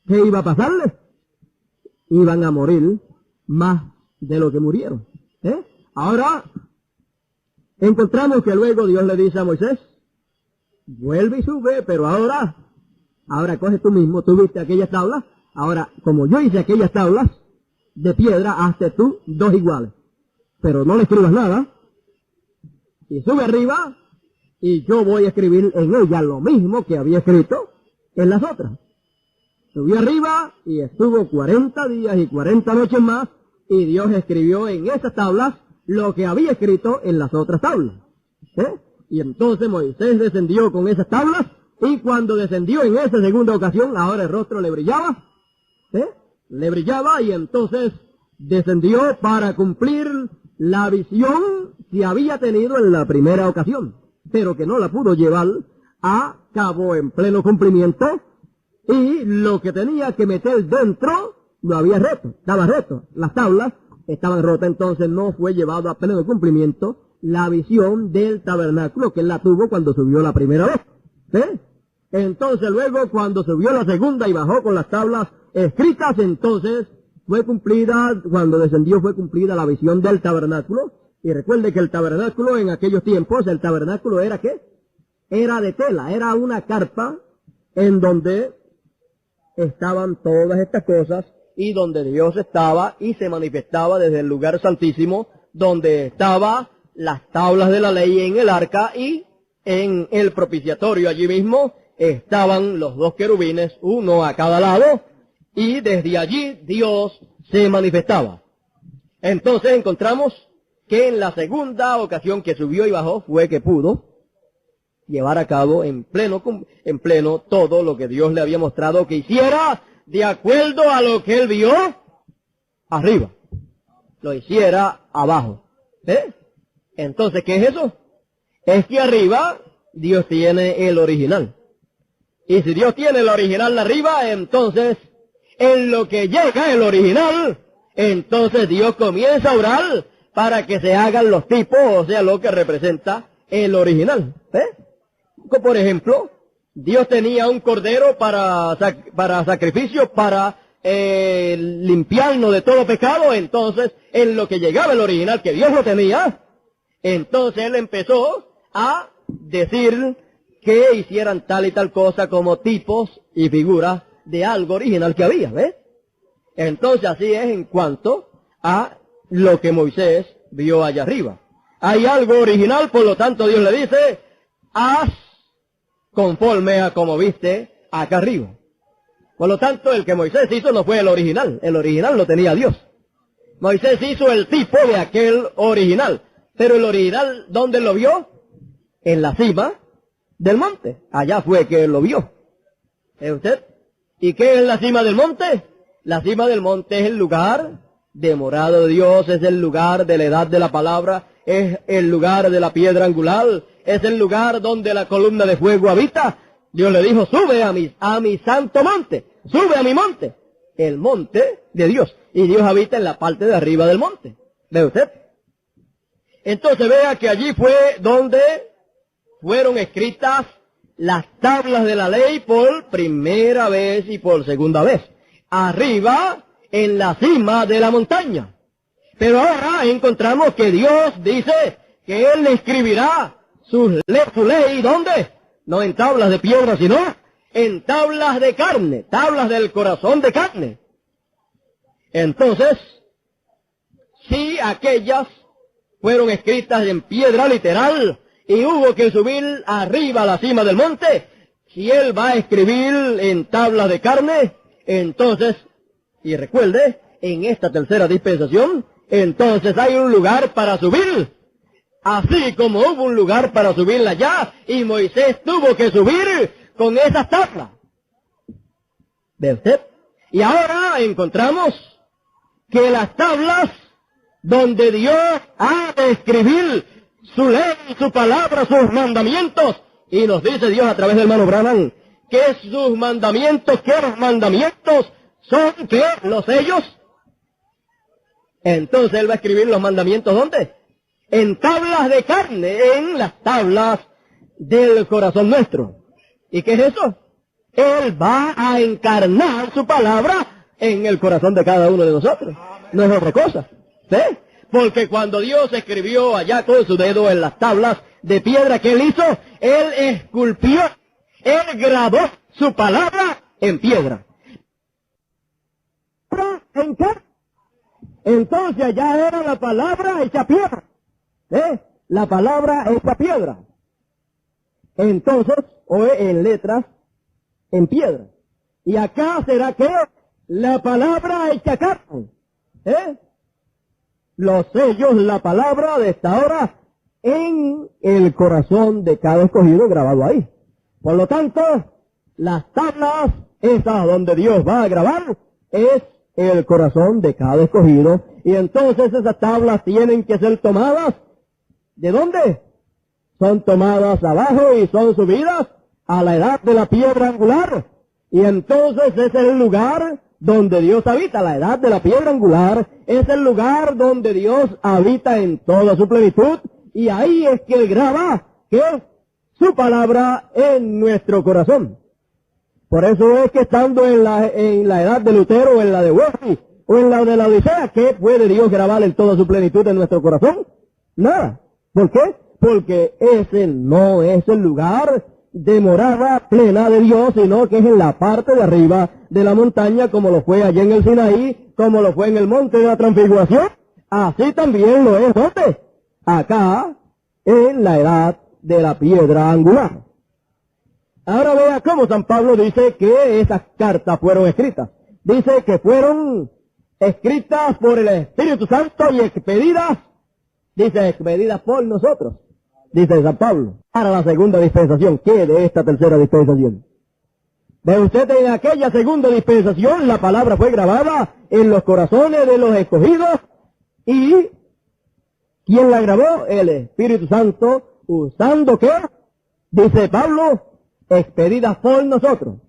¿Qué iba a pasarles? Iban a morir más de lo que murieron. Ahora, encontramos que luego Dios le dice a Moisés, vuelve y sube, pero ahora coge tú mismo, tú viste aquellas tablas, ahora, como yo hice aquellas tablas de piedra, hazte tú 2 iguales. Pero no le escribas nada, y sube arriba, y yo voy a escribir en ella lo mismo que había escrito en las otras. Subió arriba y estuvo 40 días y 40 noches más, y Dios escribió en esas tablas lo que había escrito en las otras tablas. Y entonces Moisés descendió con esas tablas, y cuando descendió en esa segunda ocasión, ahora el rostro le brillaba, le brillaba, y entonces descendió para cumplir la visión que había tenido en la primera ocasión, pero que no la pudo llevar a cabo en pleno cumplimiento, y lo que tenía que meter dentro lo había roto, estaba roto, las tablas estaban rotas, entonces no fue llevado a pleno cumplimiento la visión del tabernáculo que él la tuvo cuando subió la primera vez. Entonces luego cuando subió la segunda y bajó con las tablas escritas, entonces fue cumplida, cuando descendió fue cumplida la visión del tabernáculo. Y recuerde que el tabernáculo en aquellos tiempos, el tabernáculo era ¿qué? Era de tela, era una carpa en donde estaban todas estas cosas y donde Dios estaba y se manifestaba desde el lugar santísimo, donde estaban las tablas de la ley en el arca, y en el propiciatorio allí mismo estaban los 2 querubines, uno a cada lado, y desde allí Dios se manifestaba. Entonces encontramos que en la segunda ocasión que subió y bajó fue que pudo llevar a cabo en pleno todo lo que Dios le había mostrado que hiciera de acuerdo a lo que él vio arriba. Lo hiciera abajo. Entonces, ¿qué es eso? Es que arriba Dios tiene el original. Y si Dios tiene el original arriba, entonces en lo que llega el original, entonces Dios comienza a orar para que se hagan los tipos, o sea, lo que representa el original. Por ejemplo, Dios tenía un cordero para sacrificio, para limpiarnos de todo pecado. Entonces, en lo que llegaba el original, que Dios lo tenía, entonces Él empezó a decir que hicieran tal y tal cosa como tipos y figuras de algo original que había, Entonces así es en cuanto a lo que Moisés vio allá arriba. Hay algo original, por lo tanto Dios le dice, haz conforme a como viste acá arriba. Por lo tanto, el que Moisés hizo no fue el original lo tenía Dios. Moisés hizo el tipo de aquel original, pero el original, ¿dónde lo vio? En la cima del monte. Allá fue que él lo vio. ¿Es usted? ¿Y qué es la cima del monte? La cima del monte es el lugar de morada de Dios, es el lugar de la edad de la palabra, es el lugar de la piedra angular, es el lugar donde la columna de fuego habita. Dios le dijo, sube a mi santo monte, sube a mi monte, el monte de Dios. Y Dios habita en la parte de arriba del monte. ¿Ve usted? Entonces vea que allí fue donde fueron escritas las tablas de la ley por primera vez y por segunda vez. Arriba, en la cima de la montaña. Pero ahora encontramos que Dios dice que Él escribirá su ley, ¿dónde? No en tablas de piedra, sino en tablas de carne, tablas del corazón de carne. Entonces, si aquellas fueron escritas en piedra literal y hubo que subir arriba a la cima del monte, si Él va a escribir en tablas de carne, entonces, y recuerde, en esta tercera dispensación, entonces hay un lugar para subir. Así como hubo un lugar para subir allá, y Moisés tuvo que subir con esas tablas. ¿Ve usted? Y ahora encontramos que las tablas donde Dios ha de escribir su ley, su palabra, sus mandamientos, y nos dice Dios a través del hermano Branham, que sus mandamientos, que los mandamientos son, ¿qué? Los sellos. Entonces Él va a escribir los mandamientos, ¿dónde? En tablas de carne, en las tablas del corazón nuestro. ¿Y qué es eso? Él va a encarnar su palabra en el corazón de cada uno de nosotros. No es otra cosa. ¿Sí? Porque cuando Dios escribió allá con su dedo en las tablas de piedra que Él hizo, Él esculpió, Él grabó su palabra en piedra. ¿En qué? Entonces allá era la palabra hecha piedra. La palabra hecha piedra. Entonces, o en letras, en piedra. Y acá será que la palabra hecha carne. Los sellos, la palabra de esta hora en el corazón de cada escogido grabado ahí. Por lo tanto, las tablas, esas donde Dios va a grabar, es el corazón de cada escogido. Y entonces esas tablas tienen que ser tomadas. ¿De dónde? Son tomadas abajo y son subidas a la edad de la piedra angular. Y entonces es el lugar donde Dios habita. La edad de la piedra angular es el lugar donde Dios habita en toda su plenitud. Y ahí es que Él graba, ¿qué? Su palabra en nuestro corazón. Por eso es que estando en la edad de Lutero, o en la de Wesley, o en la de la Odisea, ¿qué puede Dios grabar en toda su plenitud en nuestro corazón? Nada. ¿Por qué? Porque ese no es el lugar de morada plena de Dios, sino que es en la parte de arriba de la montaña, como lo fue allá en el Sinaí, como lo fue en el monte de la transfiguración. Así también lo es, ¿dónde? Acá, en la edad de la piedra angular. Ahora vea cómo San Pablo dice que esas cartas fueron escritas. Dice que fueron escritas por el Espíritu Santo y expedidas, dice, expedidas por nosotros, dice San Pablo, para la segunda dispensación. ¿Qué de esta tercera dispensación? Ve usted, en aquella segunda dispensación la palabra fue grabada en los corazones de los escogidos. ¿Y quién la grabó? El Espíritu Santo, usando ¿qué? Dice Pablo, expedidas por nosotros.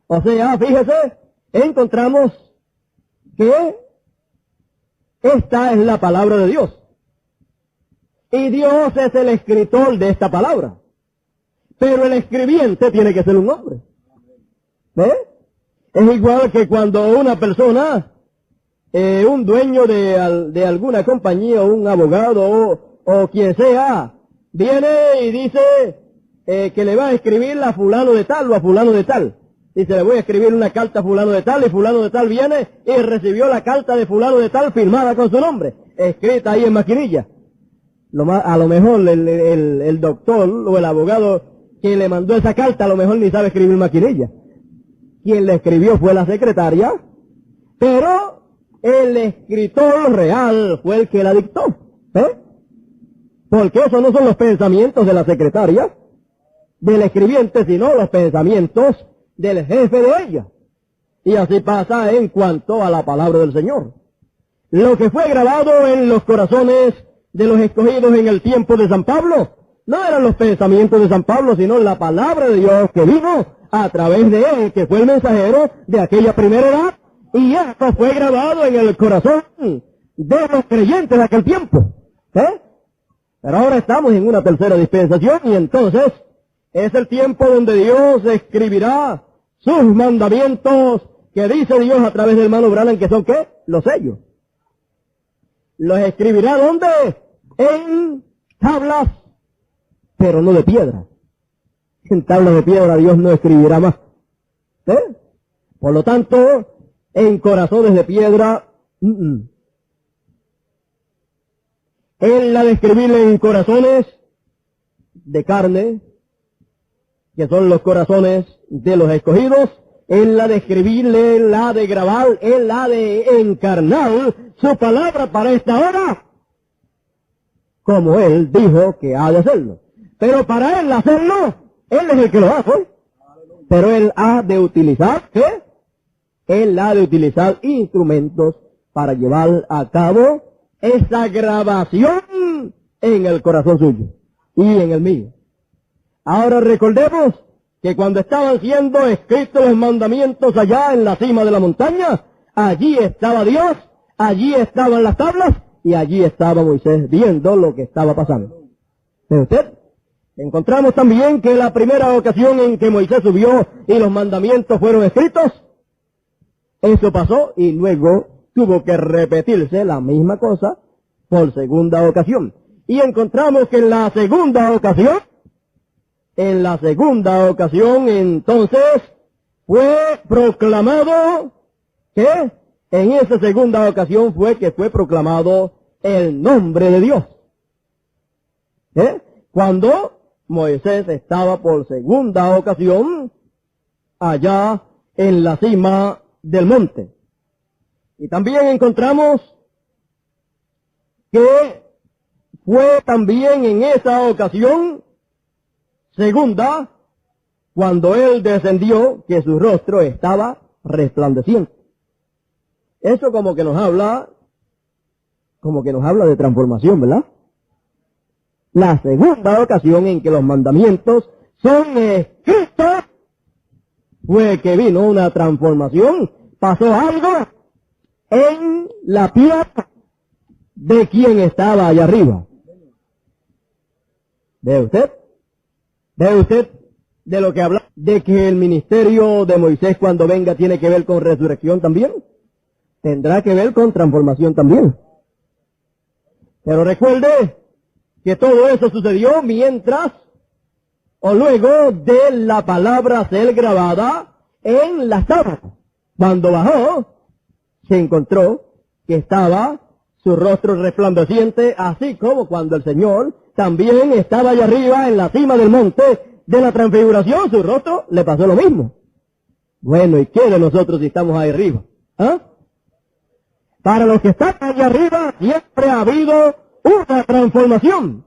O sea, fíjese, encontramos que esta es la palabra de Dios. Y Dios es el escritor de esta palabra. Pero el escribiente tiene que ser un hombre. ¿Ve? Es igual que cuando una persona, un dueño de alguna compañía, o un abogado, o quien sea, viene y dice que le va a escribir a fulano de tal o a fulano de tal. Dice, le voy a escribir una carta a fulano de tal, y fulano de tal viene y recibió la carta de fulano de tal firmada con su nombre, escrita ahí en maquinilla. A lo mejor el doctor o el abogado que le mandó esa carta a lo mejor ni sabe escribir maquinilla. Quien le escribió fue la secretaria, pero el escritor real fue el que la dictó. Porque esos no son los pensamientos de la secretaria, del escribiente, sino los pensamientos del jefe de ella. Y así pasa en cuanto a la palabra del Señor. Lo que fue grabado en los corazones de los escogidos en el tiempo de San Pablo no eran los pensamientos de San Pablo, sino la palabra de Dios que vino a través de él, que fue el mensajero de aquella primera edad, y esto fue grabado en el corazón de los creyentes de aquel tiempo. Pero ahora estamos en una tercera dispensación y entonces es el tiempo donde Dios escribirá sus mandamientos que dice Dios a través del hermano Branham, que son ¿qué? Los sellos. Los escribirá ¿dónde? En tablas, pero no de piedra. En tablas de piedra Dios no escribirá más. Por lo tanto, en corazones de piedra, Él la de escribirle en corazones de carne, que son los corazones de los escogidos. Él la de escribirle, la de grabar, Él la de encarnar su palabra para esta hora, como Él dijo que ha de hacerlo. Pero para Él hacerlo, Él es el que lo hace. Pero Él ha de utilizar, ¿qué? Él ha de utilizar instrumentos para llevar a cabo esa grabación en el corazón suyo y en el mío. Ahora recordemos que cuando estaban siendo escritos los mandamientos allá en la cima de la montaña, allí estaba Dios, allí estaban las tablas y allí estaba Moisés viendo lo que estaba pasando. ¿Ve usted? Encontramos también que la primera ocasión en que Moisés subió y los mandamientos fueron escritos, eso pasó y luego tuvo que repetirse la misma cosa por segunda ocasión. Y encontramos que en la segunda ocasión entonces fue proclamado, ¿qué? En esa segunda ocasión fue que fue proclamado el nombre de Dios. Cuando Moisés estaba por segunda ocasión allá en la cima del monte. Y también encontramos que fue también en esa ocasión segunda cuando él descendió que su rostro estaba resplandeciente. Eso como que nos habla de transformación, ¿verdad? La segunda ocasión en que los mandamientos son escritos fue que vino una transformación, pasó algo en la piel de quien estaba allá arriba. ¿Ve usted? ¿Ve usted de lo que habla? De que el ministerio de Moisés cuando venga tiene que ver con resurrección también. Tendrá que ver con transformación también. Pero recuerde que todo eso sucedió mientras o luego de la palabra ser grabada en las tablas. Cuando bajó, se encontró que estaba su rostro resplandeciente, así como cuando el Señor también estaba allá arriba en la cima del monte de la transfiguración, su rostro le pasó lo mismo. Bueno, ¿y qué de nosotros si estamos ahí arriba? Para los que están allá arriba siempre ha habido una transformación.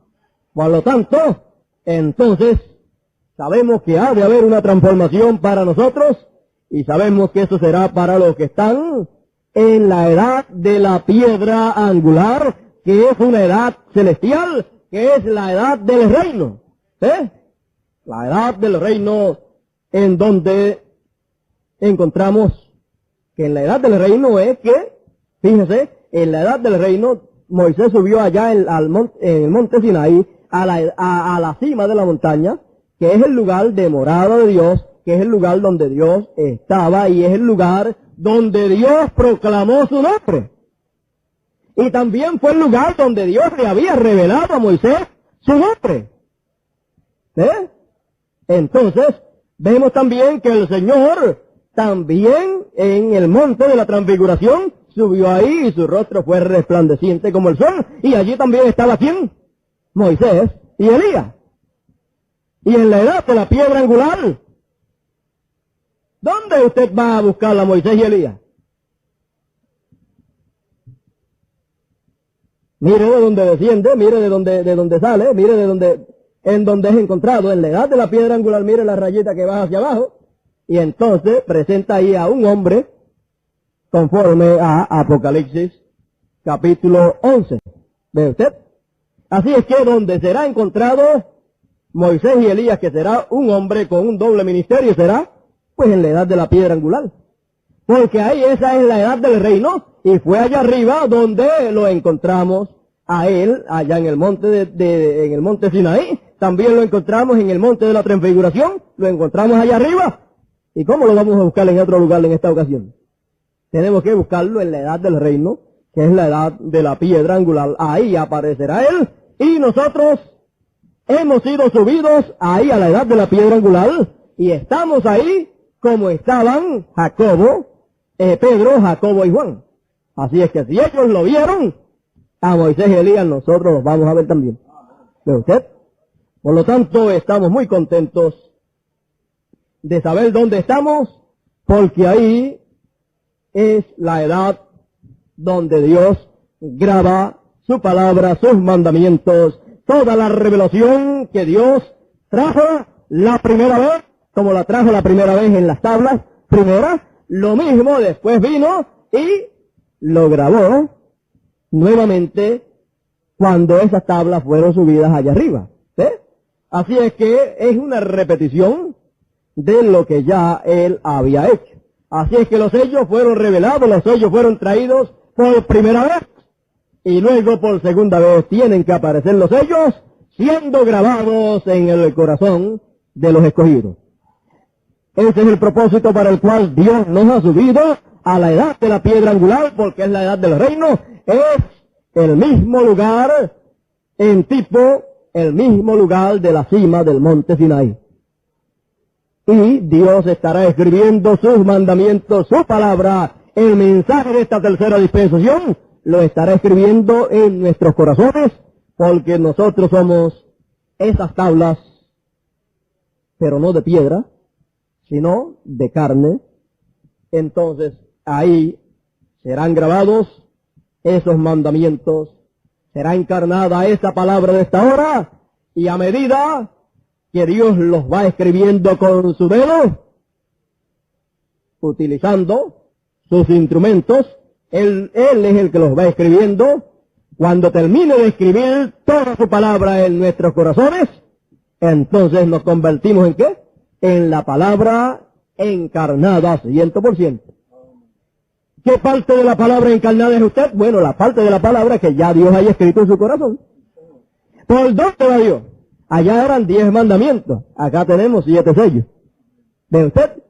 Por lo tanto, entonces, sabemos que ha de haber una transformación para nosotros y sabemos que eso será para los que están en la edad de la piedra angular, que es una edad celestial, que es la edad del reino. La edad del reino en donde encontramos que en la edad del reino es que, fíjense, en la edad del reino Moisés subió allá en el monte Sinaí a la cima de la montaña, que es el lugar de morada de Dios, que es el lugar donde Dios estaba y es el lugar donde Dios proclamó su nombre. Y también fue el lugar donde Dios le había revelado a Moisés su nombre. Entonces, vemos también que el Señor también en el monte de la transfiguración subió ahí y su rostro fue resplandeciente como el sol. Y allí también estaba ¿quién? Moisés y Elías. Y en la edad de la piedra angular, ¿dónde usted va a buscar a Moisés y Elías? Mire de dónde desciende, mire de dónde sale, mire en donde es encontrado, en la edad de la piedra angular, mire la rayita que baja hacia abajo, y entonces presenta ahí a un hombre conforme a Apocalipsis capítulo 11. ¿Ve usted? Así es que donde será encontrado Moisés y Elías, que será un hombre con un doble ministerio, será pues en la edad de la piedra angular. Porque ahí esa es la edad del reino, y fue allá arriba donde lo encontramos a él allá en el monte en el monte Sinaí. También lo encontramos en el monte de la transfiguración. Lo encontramos allá arriba. ¿Y cómo lo vamos a buscar en otro lugar en esta ocasión? Tenemos que buscarlo en la edad del reino, que es la edad de la piedra angular. Ahí aparecerá él. Y nosotros hemos sido subidos ahí a la edad de la piedra angular. Y estamos ahí como estaban Pedro, Jacobo y Juan. Así es que si ellos lo vieron, a Moisés y Elías nosotros los vamos a ver también. ¿Ve usted? Por lo tanto, estamos muy contentos de saber dónde estamos, porque ahí es la edad donde Dios graba su palabra, sus mandamientos, toda la revelación que Dios trajo la primera vez, como la trajo la primera vez en las tablas primeras, lo mismo después vino y lo grabó nuevamente cuando esas tablas fueron subidas allá arriba. ¿Sí? Así es que es una repetición de lo que ya él había hecho. Así es que los sellos fueron revelados, los sellos fueron traídos por primera vez y luego por segunda vez tienen que aparecer los sellos siendo grabados en el corazón de los escogidos. Ese es el propósito para el cual Dios nos ha subido a la edad de la piedra angular, porque es la edad del reino. Es el mismo lugar, en tipo, el mismo lugar de la cima del monte Sinaí. Y Dios estará escribiendo sus mandamientos, su palabra, el mensaje de esta tercera dispensación, lo estará escribiendo en nuestros corazones, porque nosotros somos esas tablas, pero no de piedra, sino de carne. Entonces ahí serán grabados esos mandamientos, será encarnada esa palabra de esta hora, y a medida que Dios los va escribiendo con su dedo, utilizando sus instrumentos, Él es el que los va escribiendo. Cuando termine de escribir toda su palabra en nuestros corazones, entonces nos convertimos ¿en qué? En la palabra encarnada 100%. ¿Qué parte de la palabra encarnada es usted? Bueno, la parte de la palabra que ya Dios haya escrito en su corazón. ¿Por dónde va Dios? Allá eran 10 mandamientos, acá tenemos 7 sellos. ¿Ve usted?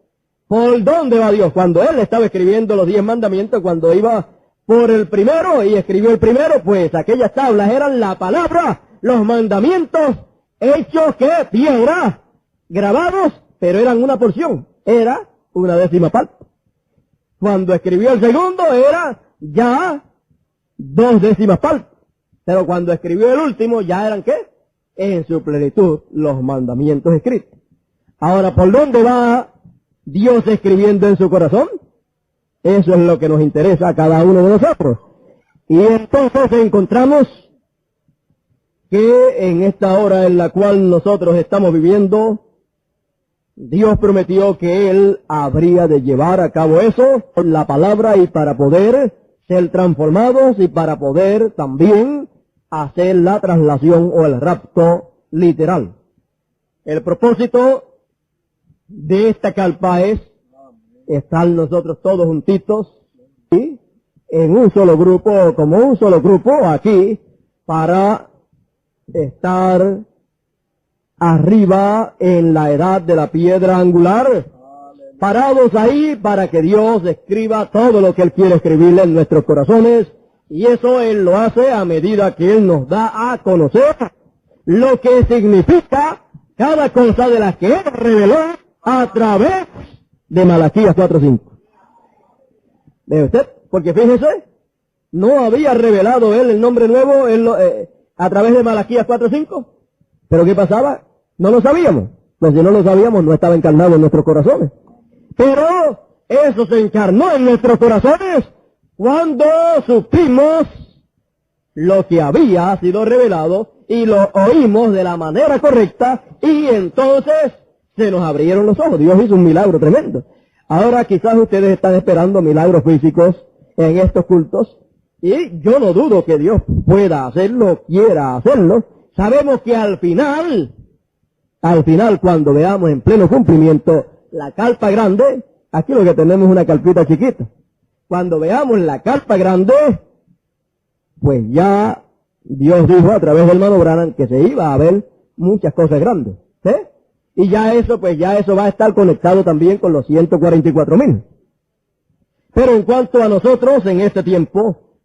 ¿Por dónde va Dios? Cuando Él estaba escribiendo los 10 mandamientos, cuando iba por el primero y escribió el primero, pues aquellas tablas eran la palabra, los mandamientos hechos que piedra, grabados, pero eran una porción, era una décima parte. Cuando escribió el segundo era ya 2 décimas partes, pero cuando escribió el último ya eran ¿qué? En su plenitud los mandamientos escritos. Ahora, ¿por dónde va Dios escribiendo en su corazón? Eso es lo que nos interesa a cada uno de nosotros. Y entonces encontramos que en esta hora en la cual nosotros estamos viviendo, Dios prometió que Él habría de llevar a cabo eso, la palabra, y para poder ser transformados y para poder también hacer la traslación o el rapto literal. El propósito de esta carpa es estar nosotros todos juntitos, ¿sí? En un solo grupo, como un solo grupo aquí, para estar arriba en la edad de la piedra angular, parados ahí para que Dios escriba todo lo que Él quiere escribirle en nuestros corazones, y eso Él lo hace a medida que Él nos da a conocer lo que significa cada cosa de las que Él reveló a través de Malaquías 4:5. ¿Ve usted? Porque fíjese, no había revelado Él el nombre nuevo a través de Malaquías 4:5. ¿Pero qué pasaba? No lo sabíamos. Pues si no lo sabíamos, no estaba encarnado en nuestros corazones. Pero eso se encarnó en nuestros corazones cuando supimos lo que había sido revelado y lo oímos de la manera correcta, y entonces se nos abrieron los ojos. Dios hizo un milagro tremendo. Ahora quizás ustedes están esperando milagros físicos en estos cultos, y yo no dudo que Dios pueda hacerlo, quiera hacerlo. Sabemos que al final, cuando veamos en pleno cumplimiento la carpa grande, aquí lo que tenemos es una carpita chiquita. Cuando veamos la carpa grande, pues ya Dios dijo a través del hermano Branham que se iba a ver muchas cosas grandes. ¿Sí? Y ya eso va a estar conectado también con los 144,000. Pero en cuanto a nosotros en este tiempo,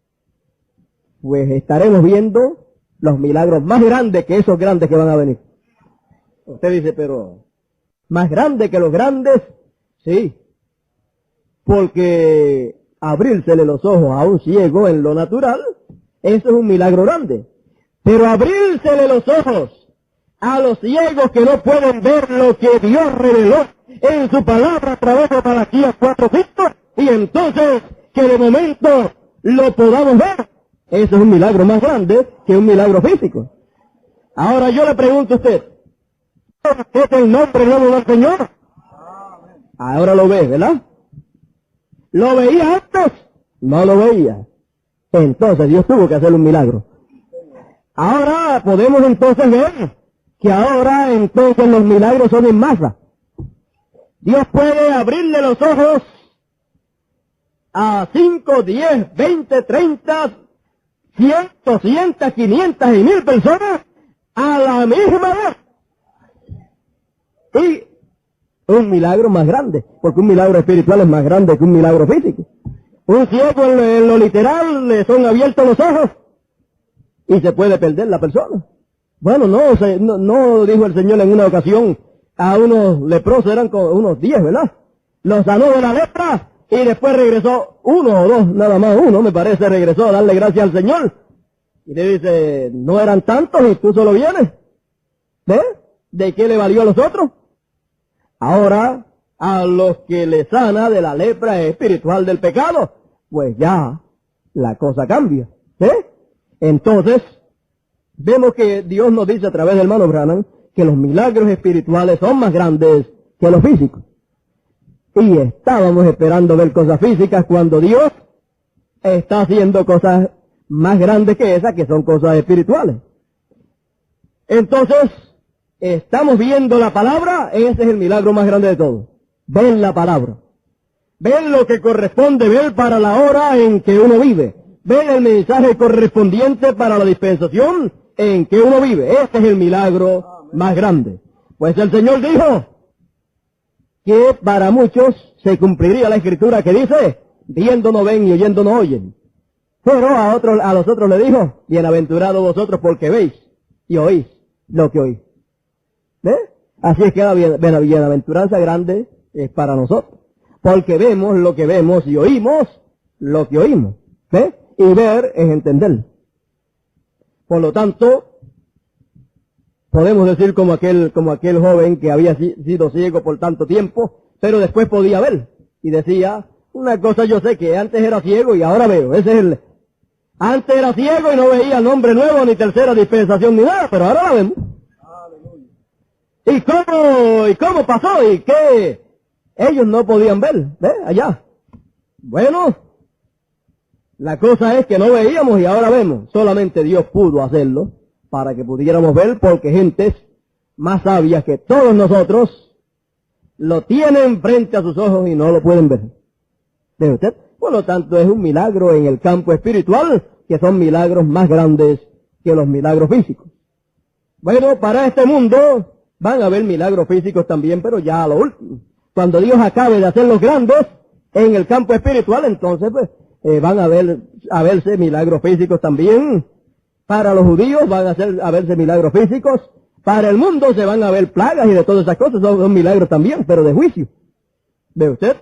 pues estaremos viendo los milagros más grandes que esos grandes que van a venir. Usted dice, pero ¿más grande que los grandes? Sí, porque abrírsele los ojos a un ciego en lo natural, eso es un milagro grande. Pero abrírsele los ojos a los ciegos que no pueden ver lo que Dios reveló en su palabra a través de Malaquías 4:5, y entonces que de momento lo podamos ver, eso es un milagro más grande que un milagro físico. Ahora yo le pregunto a usted, ¿qué es el nombre nuevo del Señor? Ahora lo ve, ¿verdad? ¿Lo veía antes? No lo veía. Entonces Dios tuvo que hacer un milagro. Ahora podemos entonces ver que ahora entonces los milagros son en masa. Dios puede abrirle los ojos a 5, 10, 20, 30, 100, 200, 500 y 1000 personas a la misma vez. Y un milagro más grande, porque un milagro espiritual es más grande que un milagro físico. Un ciego en lo literal le son abiertos los ojos y se puede perder la persona. Bueno, no dijo el Señor en una ocasión a unos leprosos, eran unos 10, ¿verdad? Los sanó de la lepra y después regresó uno o dos, nada más uno me parece, regresó a darle gracias al Señor. Y le dice, no eran tantos y tú solo vienes. ¿Ves? ¿De qué le valió a los otros? Ahora, a los que le sana de la lepra espiritual del pecado, pues ya la cosa cambia. ¿Sí? Entonces, vemos que Dios nos dice a través del hermano Branham que los milagros espirituales son más grandes que los físicos. Y estábamos esperando ver cosas físicas cuando Dios está haciendo cosas más grandes que esas, que son cosas espirituales. Entonces, estamos viendo la palabra, ese es el milagro más grande de todo. Ven la palabra. Ven lo que corresponde ver para la hora en que uno vive. Ven el mensaje correspondiente para la dispensación en que uno vive. Este es el milagro más grande. Pues el Señor dijo que para muchos se cumpliría la escritura que dice, viendo no ven y oyendo no oyen. Pero a los otros le dijo, bienaventurados vosotros porque veis y oís lo que oís. ¿Ves? Así es que la bienaventuranza grande es para nosotros. Porque vemos lo que vemos y oímos lo que oímos. ¿Ves? Y ver es entender. Por lo tanto, podemos decir como aquel joven que había sido ciego por tanto tiempo, pero después podía ver. Y decía, una cosa yo sé, que antes era ciego y ahora veo. Antes era ciego y no veía nombre nuevo, ni tercera dispensación, ni nada, pero ahora la vemos. ¿Y cómo pasó? ¿Y qué? Ellos no podían ver, ¿ves? Allá. Bueno, la cosa es que no veíamos y ahora vemos. Solamente Dios pudo hacerlo para que pudiéramos ver, porque gentes más sabias que todos nosotros lo tienen frente a sus ojos y no lo pueden ver. ¿Ve usted? Por lo tanto, es un milagro en el campo espiritual, que son milagros más grandes que los milagros físicos. Bueno, para este mundo van a haber milagros físicos también, pero ya a lo último. Cuando Dios acabe de hacer los grandes en el campo espiritual, entonces pues van a verse milagros físicos también. Para los judíos van a verse milagros físicos. Para el mundo se van a ver plagas y de todas esas cosas, son milagros también, pero de juicio. ¿Ve usted?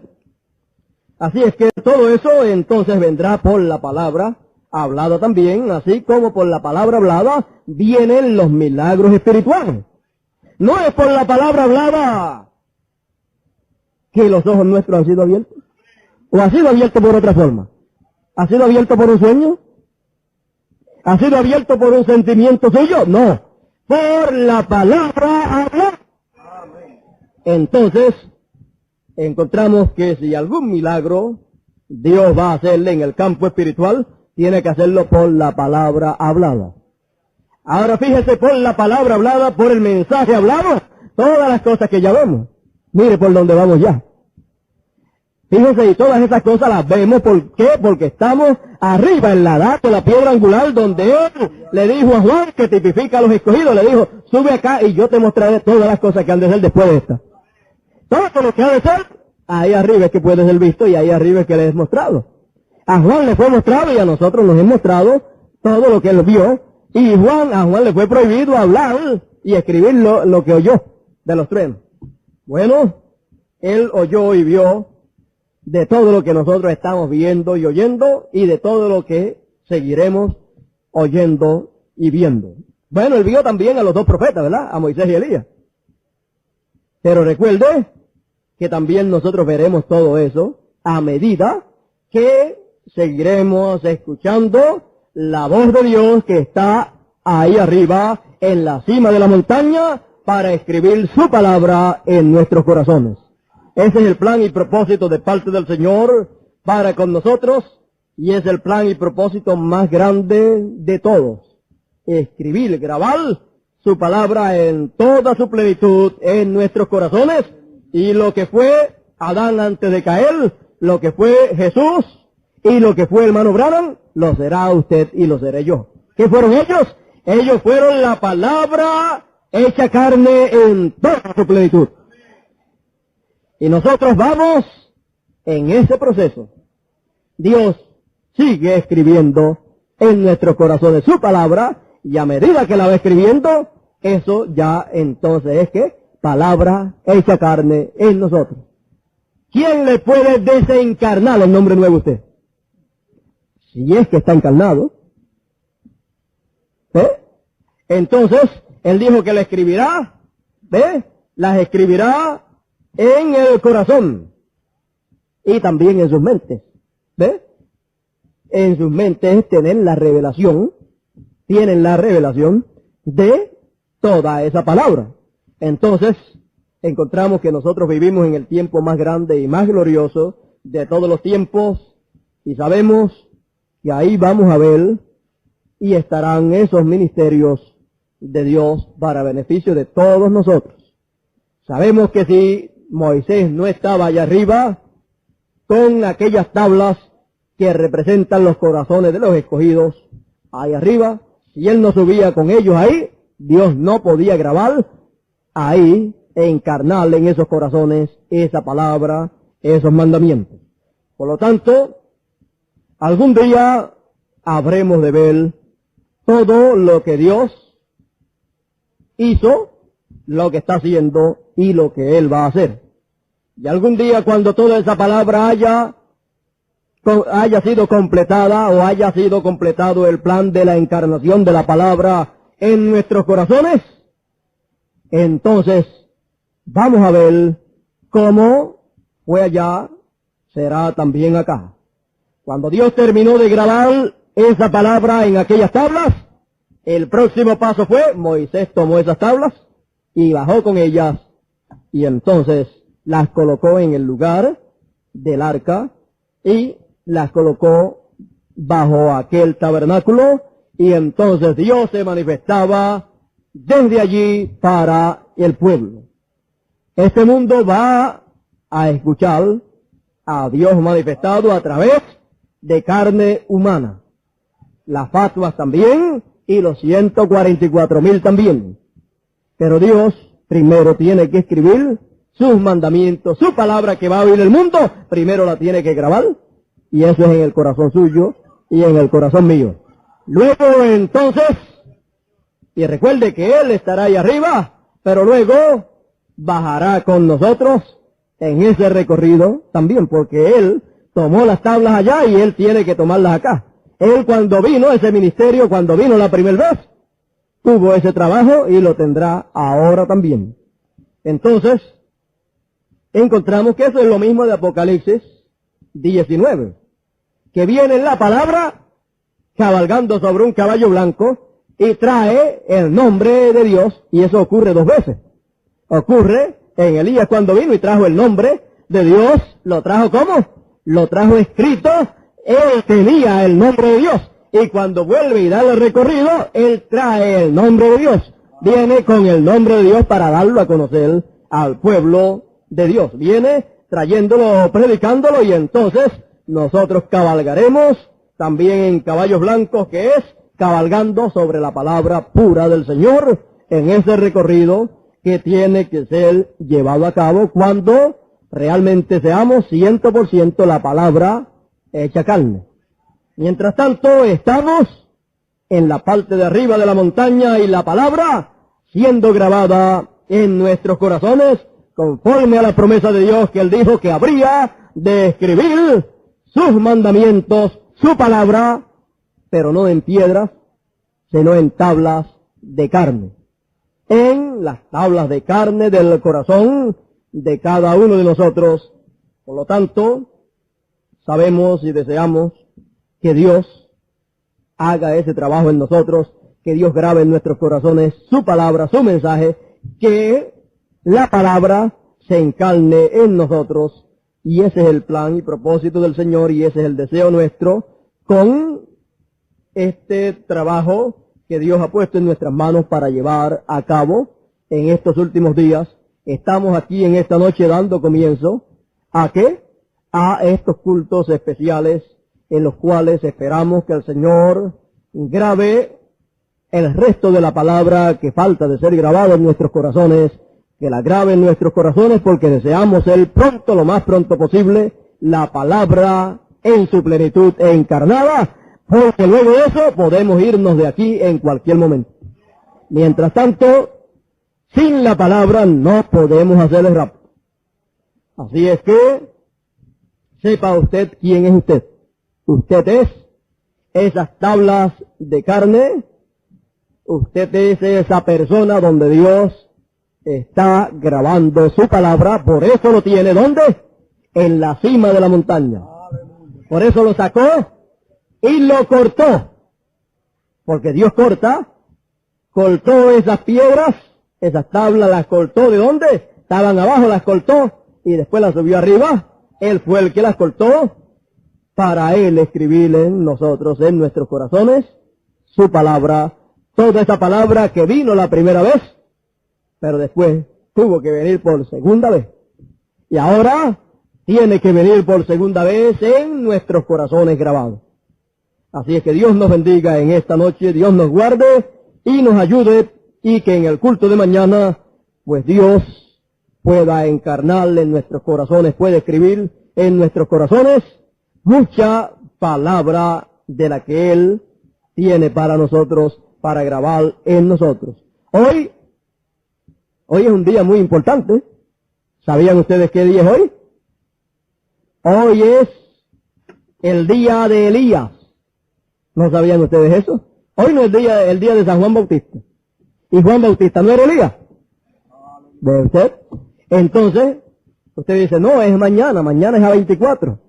Así es que todo eso entonces vendrá por la palabra hablada también, así como por la palabra hablada vienen los milagros espirituales. No es por la palabra hablada que los ojos nuestros han sido abiertos. ¿O ha sido abierto por otra forma? ¿Ha sido abierto por un sueño? ¿Ha sido abierto por un sentimiento suyo? No. Por la palabra hablada. Entonces, encontramos que si algún milagro Dios va a hacerle en el campo espiritual, tiene que hacerlo por la palabra hablada. Ahora fíjese, por la palabra hablada, por el mensaje hablado, todas las cosas que ya vemos. Mire por dónde vamos ya. Fíjense, y todas esas cosas las vemos. ¿Por qué? Porque estamos arriba en la edad de la piedra angular, donde él le dijo a Juan, que tipifica a los escogidos, le dijo, sube acá y yo te mostraré todas las cosas que han de ser después de esta. Todo lo que ha de ser, ahí arriba es que puede ser visto y ahí arriba es que le es mostrado. A Juan le fue mostrado y a nosotros nos es mostrado todo lo que él vio. Y a Juan le fue prohibido hablar y escribir lo que oyó de los truenos. Bueno, él oyó y vio de todo lo que nosotros estamos viendo y oyendo, y de todo lo que seguiremos oyendo y viendo. Bueno, él vio también a los dos profetas, ¿verdad? A Moisés y Elías. Pero recuerde que también nosotros veremos todo eso a medida que seguiremos escuchando la voz de Dios que está ahí arriba en la cima de la montaña para escribir su palabra en nuestros corazones. Ese es el plan y propósito de parte del Señor para con nosotros, y es el plan y propósito más grande de todos. Escribir, grabar su palabra en toda su plenitud en nuestros corazones, y lo que fue Adán antes de caer, lo que fue Jesús y lo que fue el hermano Branham, lo será usted y lo seré yo. ¿Qué fueron ellos? Ellos fueron la palabra hecha carne en toda su plenitud. Y nosotros vamos en ese proceso. Dios sigue escribiendo en nuestros corazones su palabra, y a medida que la va escribiendo, eso ya entonces es que palabra hecha carne en nosotros. ¿Quién le puede desencarnar el nombre nuevo a usted? Si es que está encarnado. ¿Ve? Entonces, él dijo que la escribirá, ¿ve? Las escribirá en el corazón y también en sus mentes. ¿Ve? En sus mentes tienen la revelación de toda esa palabra. Entonces, encontramos que nosotros vivimos en el tiempo más grande y más glorioso de todos los tiempos, y sabemos que ahí vamos a ver y estarán esos ministerios de Dios para beneficio de todos nosotros. Sabemos que si Moisés no estaba allá arriba con aquellas tablas que representan los corazones de los escogidos ahí arriba, si él no subía con ellos ahí, Dios no podía grabar ahí e encarnar en esos corazones esa palabra, esos mandamientos. Por lo tanto, algún día habremos de ver todo lo que Dios hizo, lo que está haciendo y lo que Él va a hacer. Y algún día, cuando toda esa palabra haya sido completada, o haya sido completado el plan de la encarnación de la palabra en nuestros corazones, entonces vamos a ver cómo fue allá, será también acá. Cuando Dios terminó de grabar esa palabra en aquellas tablas, el próximo paso fue, Moisés tomó esas tablas y bajó con ellas, y entonces las colocó en el lugar del arca, y las colocó bajo aquel tabernáculo, y entonces Dios se manifestaba desde allí para el pueblo. Este mundo va a escuchar a Dios manifestado a través de carne humana. Las fatuas también, y los 144,000 también. Pero Dios primero tiene que escribir sus mandamientos, su palabra que va a oír el mundo, primero la tiene que grabar, y eso es en el corazón suyo y en el corazón mío. Luego entonces, y recuerde que Él estará ahí arriba, pero luego bajará con nosotros en ese recorrido también, porque Él tomó las tablas allá y Él tiene que tomarlas acá. Él, cuando vino ese ministerio, cuando vino la primera vez, tuvo ese trabajo y lo tendrá ahora también. Entonces, encontramos que eso es lo mismo de Apocalipsis 19, que viene la palabra cabalgando sobre un caballo blanco y trae el nombre de Dios, y eso ocurre 2 veces. Ocurre en Elías cuando vino y trajo el nombre de Dios. ¿Lo trajo cómo? Lo trajo escrito. Él tenía el nombre de Dios, y cuando vuelve y da el recorrido, Él trae el nombre de Dios. Viene con el nombre de Dios para darlo a conocer al pueblo de Dios. Viene trayéndolo, predicándolo, y entonces nosotros cabalgaremos también en caballos blancos, que es cabalgando sobre la palabra pura del Señor, en ese recorrido que tiene que ser llevado a cabo cuando realmente seamos 100% la palabra hecha carne. Mientras tanto, estamos en la parte de arriba de la montaña y la palabra siendo grabada en nuestros corazones, conforme a la promesa de Dios que Él dijo que habría de escribir sus mandamientos, su palabra, pero no en piedras, sino en tablas de carne. En las tablas de carne del corazón de cada uno de nosotros. Por lo tanto, sabemos y deseamos que Dios haga ese trabajo en nosotros, que Dios grabe en nuestros corazones su palabra, su mensaje, que la palabra se encarne en nosotros, y ese es el plan y propósito del Señor, y ese es el deseo nuestro con este trabajo que Dios ha puesto en nuestras manos para llevar a cabo en estos últimos días. Estamos aquí en esta noche dando comienzo ¿a qué? A estos cultos especiales en los cuales esperamos que el Señor grabe el resto de la palabra que falta de ser grabada en nuestros corazones, que la grabe en nuestros corazones, porque deseamos ser pronto, lo más pronto posible, la palabra en su plenitud encarnada, porque luego de eso podemos irnos de aquí en cualquier momento. Mientras tanto, sin la palabra no podemos hacer el rapto. Así es que sepa usted quién es usted. Usted es esas tablas de carne, usted es esa persona donde Dios está grabando su palabra, por eso lo tiene, ¿dónde? En la cima de la montaña. Por eso lo sacó y lo cortó, porque Dios cortó esas piedras, esas tablas las cortó, ¿de dónde? Estaban abajo, las cortó y después las subió arriba. Él fue el que las cortó para Él escribir en nosotros, en nuestros corazones, su palabra, toda esa palabra que vino la primera vez, pero después tuvo que venir por segunda vez. Y ahora tiene que venir por segunda vez en nuestros corazones grabados. Así es que Dios nos bendiga en esta noche, Dios nos guarde y nos ayude, y que en el culto de mañana, pues Dios pueda encarnar en nuestros corazones, puede escribir en nuestros corazones mucha palabra de la que Él tiene para nosotros, para grabar en nosotros. Hoy es un día muy importante. ¿Sabían ustedes qué día es hoy? Hoy es el día de Elías. ¿No sabían ustedes eso? Hoy no es el día de San Juan Bautista. ¿Y Juan Bautista no era Elías? ¿Ve usted? Entonces, usted dice, no, es mañana es a 24.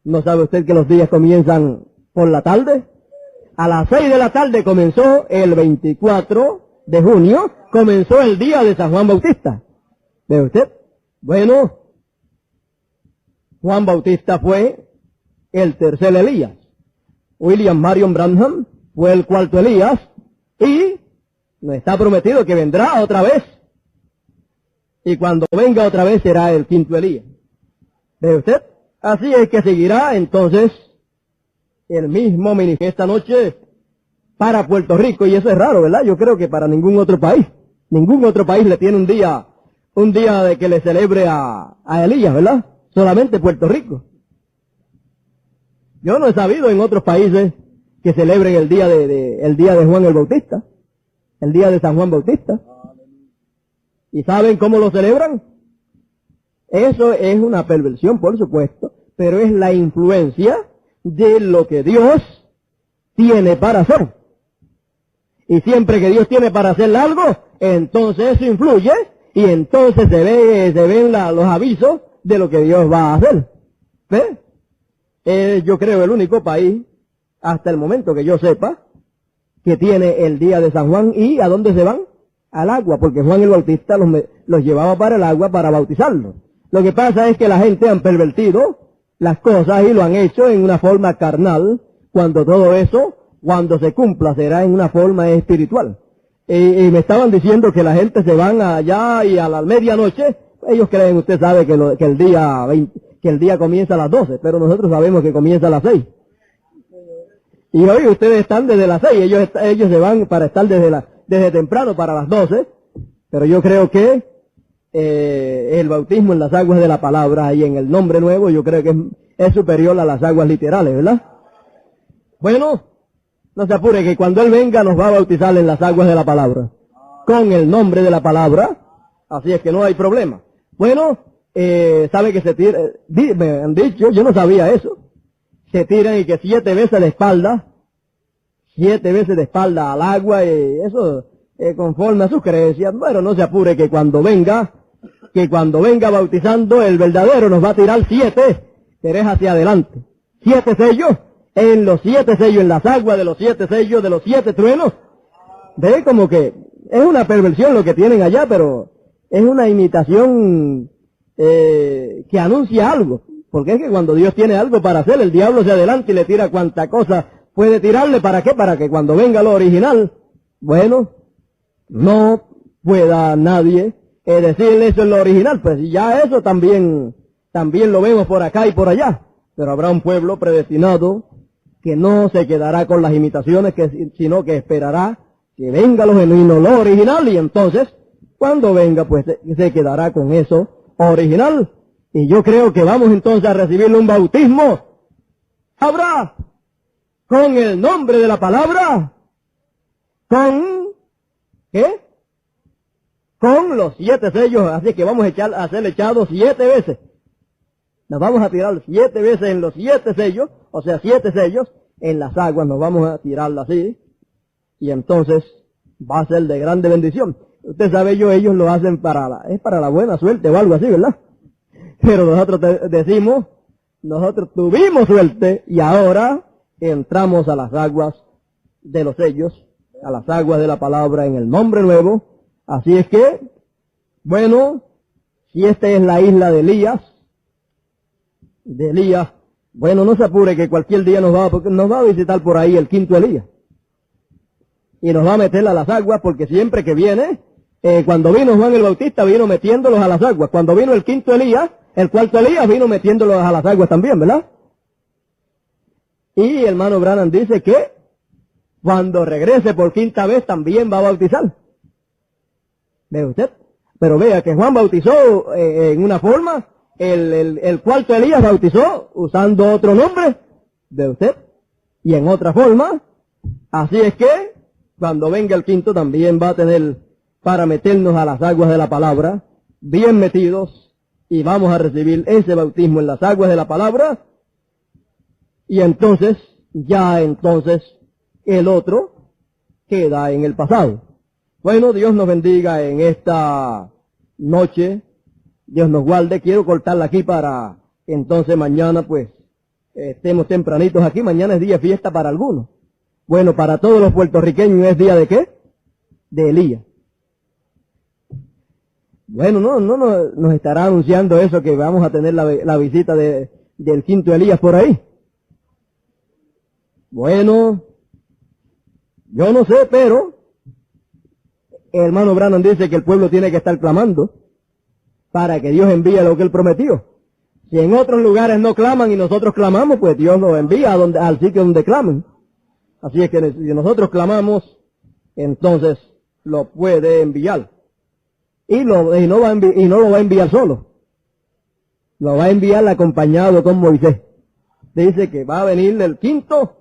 ¿No sabe usted que los días comienzan por la tarde? A las 6 de la tarde comenzó el 24 de junio, comenzó el día de San Juan Bautista. ¿Ve usted? Bueno, Juan Bautista fue el tercer Elías. William Marion Branham fue el cuarto Elías, y nos está prometido que vendrá otra vez. Y cuando venga otra vez será el quinto Elías. ¿Ve usted? Así es que seguirá entonces el mismo ministerio esta noche para Puerto Rico, y eso es raro, ¿verdad? Yo creo que para ningún otro país le tiene un día de que le celebre a Elías, ¿verdad? Solamente Puerto Rico. Yo no he sabido en otros países que celebren el día de Juan el Bautista, el día de San Juan Bautista. ¿Y saben cómo lo celebran? Eso es una perversión, por supuesto, pero es la influencia de lo que Dios tiene para hacer. Y siempre que Dios tiene para hacer algo, entonces eso influye, y entonces se ven los avisos de lo que Dios va a hacer. ¿Ve? Yo creo el único país, hasta el momento que yo sepa, que tiene el día de San Juan. ¿Y a dónde se van? Al agua, porque Juan el Bautista los llevaba para el agua para bautizarlos. Lo que pasa es que la gente han pervertido las cosas y lo han hecho en una forma carnal, cuando todo eso, cuando se cumpla, será en una forma espiritual. Y me estaban diciendo que la gente se van allá y a la medianoche, ellos creen, usted sabe que el día comienza a las 12, pero nosotros sabemos que comienza a las 6. Y hoy ustedes están desde las 6, ellos se van para estar desde temprano para las 12, pero yo creo que el bautismo en las aguas de la palabra y en el nombre nuevo, yo creo que es superior a las aguas literales, ¿verdad? Bueno, no se apure que cuando Él venga nos va a bautizar en las aguas de la palabra, con el nombre de la palabra, así es que no hay problema. Bueno, sabe que se tira, me han dicho, yo no sabía eso, se tiran y que 7 veces de espalda al agua, y eso conforme a sus creencias. Bueno, no se apure que cuando venga bautizando, el verdadero nos va a tirar 7, pero es hacia adelante. 7 sellos, en los 7 sellos, en las aguas de los 7 sellos, de los 7 truenos. Ve como que es una perversión lo que tienen allá, pero es una imitación que anuncia algo. Porque es que cuando Dios tiene algo para hacer, el diablo se adelanta y le tira cuanta cosa puede tirarle. ¿Para qué? Para que cuando venga lo original, bueno, no pueda nadie decirle eso es lo original. Pues ya eso también lo vemos por acá y por allá. Pero habrá un pueblo predestinado que no se quedará con las imitaciones, sino que esperará que venga lo genuino, lo original, y entonces, cuando venga, pues se quedará con eso original. Y yo creo que vamos entonces a recibir un bautismo. Habrá con el nombre de la palabra, ¿qué? Con los 7 sellos, así que vamos a ser echados 7 veces. Nos vamos a tirar 7 veces en los 7 sellos, o sea, 7 sellos en las aguas, nos vamos a tirarla así, y entonces va a ser de grande bendición. Usted sabe, ellos lo hacen para la buena suerte o algo así, ¿verdad? Pero nosotros decimos, nosotros tuvimos suerte y ahora entramos a las aguas de los sellos, a las aguas de la palabra en el nombre nuevo. Así es que, bueno, si esta es la isla de Elías, bueno, no se apure que cualquier día nos va a visitar por ahí el 5º Elías. Y nos va a meter a las aguas, porque siempre que viene, cuando vino Juan el Bautista, vino metiéndolos a las aguas. Cuando vino el 5º Elías, el 4º Elías vino metiéndolos a las aguas también, ¿verdad? Y el hermano Branham dice que cuando regrese por 5ª vez también va a bautizar. ¿Ve usted? Pero vea que Juan bautizó en una forma, el 4º Elías bautizó usando otro nombre, ¿ve usted? Y en otra forma. Así es que cuando venga el 5º también va a tener para meternos a las aguas de la palabra, bien metidos, y vamos a recibir ese bautismo en las aguas de la palabra, y entonces, el otro queda en el pasado. Bueno, Dios nos bendiga en esta noche, Dios nos guarde. Quiero cortarla aquí para entonces mañana pues estemos tempranitos aquí. Mañana es día de fiesta para algunos. Bueno, para todos los puertorriqueños es día de ¿qué? De Elías. Bueno, no nos estará anunciando eso, que vamos a tener la visita del 5º Elías por ahí. Bueno, yo no sé, pero el hermano Branham dice que el pueblo tiene que estar clamando para que Dios envíe lo que Él prometió. Si en otros lugares no claman y nosotros clamamos, pues Dios nos envía al sitio donde clamen. Así es que si nosotros clamamos, entonces lo puede enviar. Y no lo va a enviar solo. Lo va a enviar acompañado con Moisés. Dice que va a venir el 5º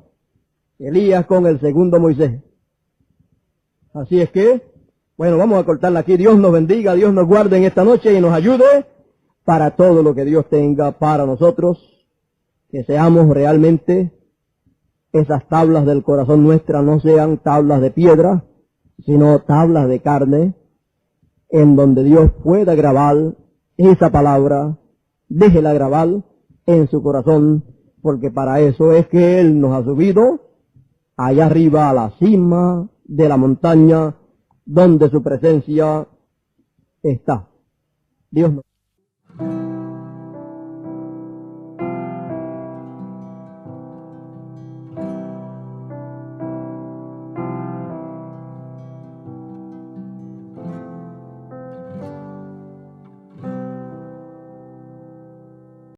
Elías con el 2º Moisés. Así es que, bueno, vamos a cortarla aquí. Dios nos bendiga, Dios nos guarde en esta noche y nos ayude para todo lo que Dios tenga para nosotros. Que seamos realmente, esas tablas del corazón nuestra no sean tablas de piedra, sino tablas de carne, en donde Dios pueda grabar esa palabra, déjela grabar en su corazón, porque para eso es que Él nos ha subido allá arriba a la cima de la montaña, donde su presencia está. Dios nos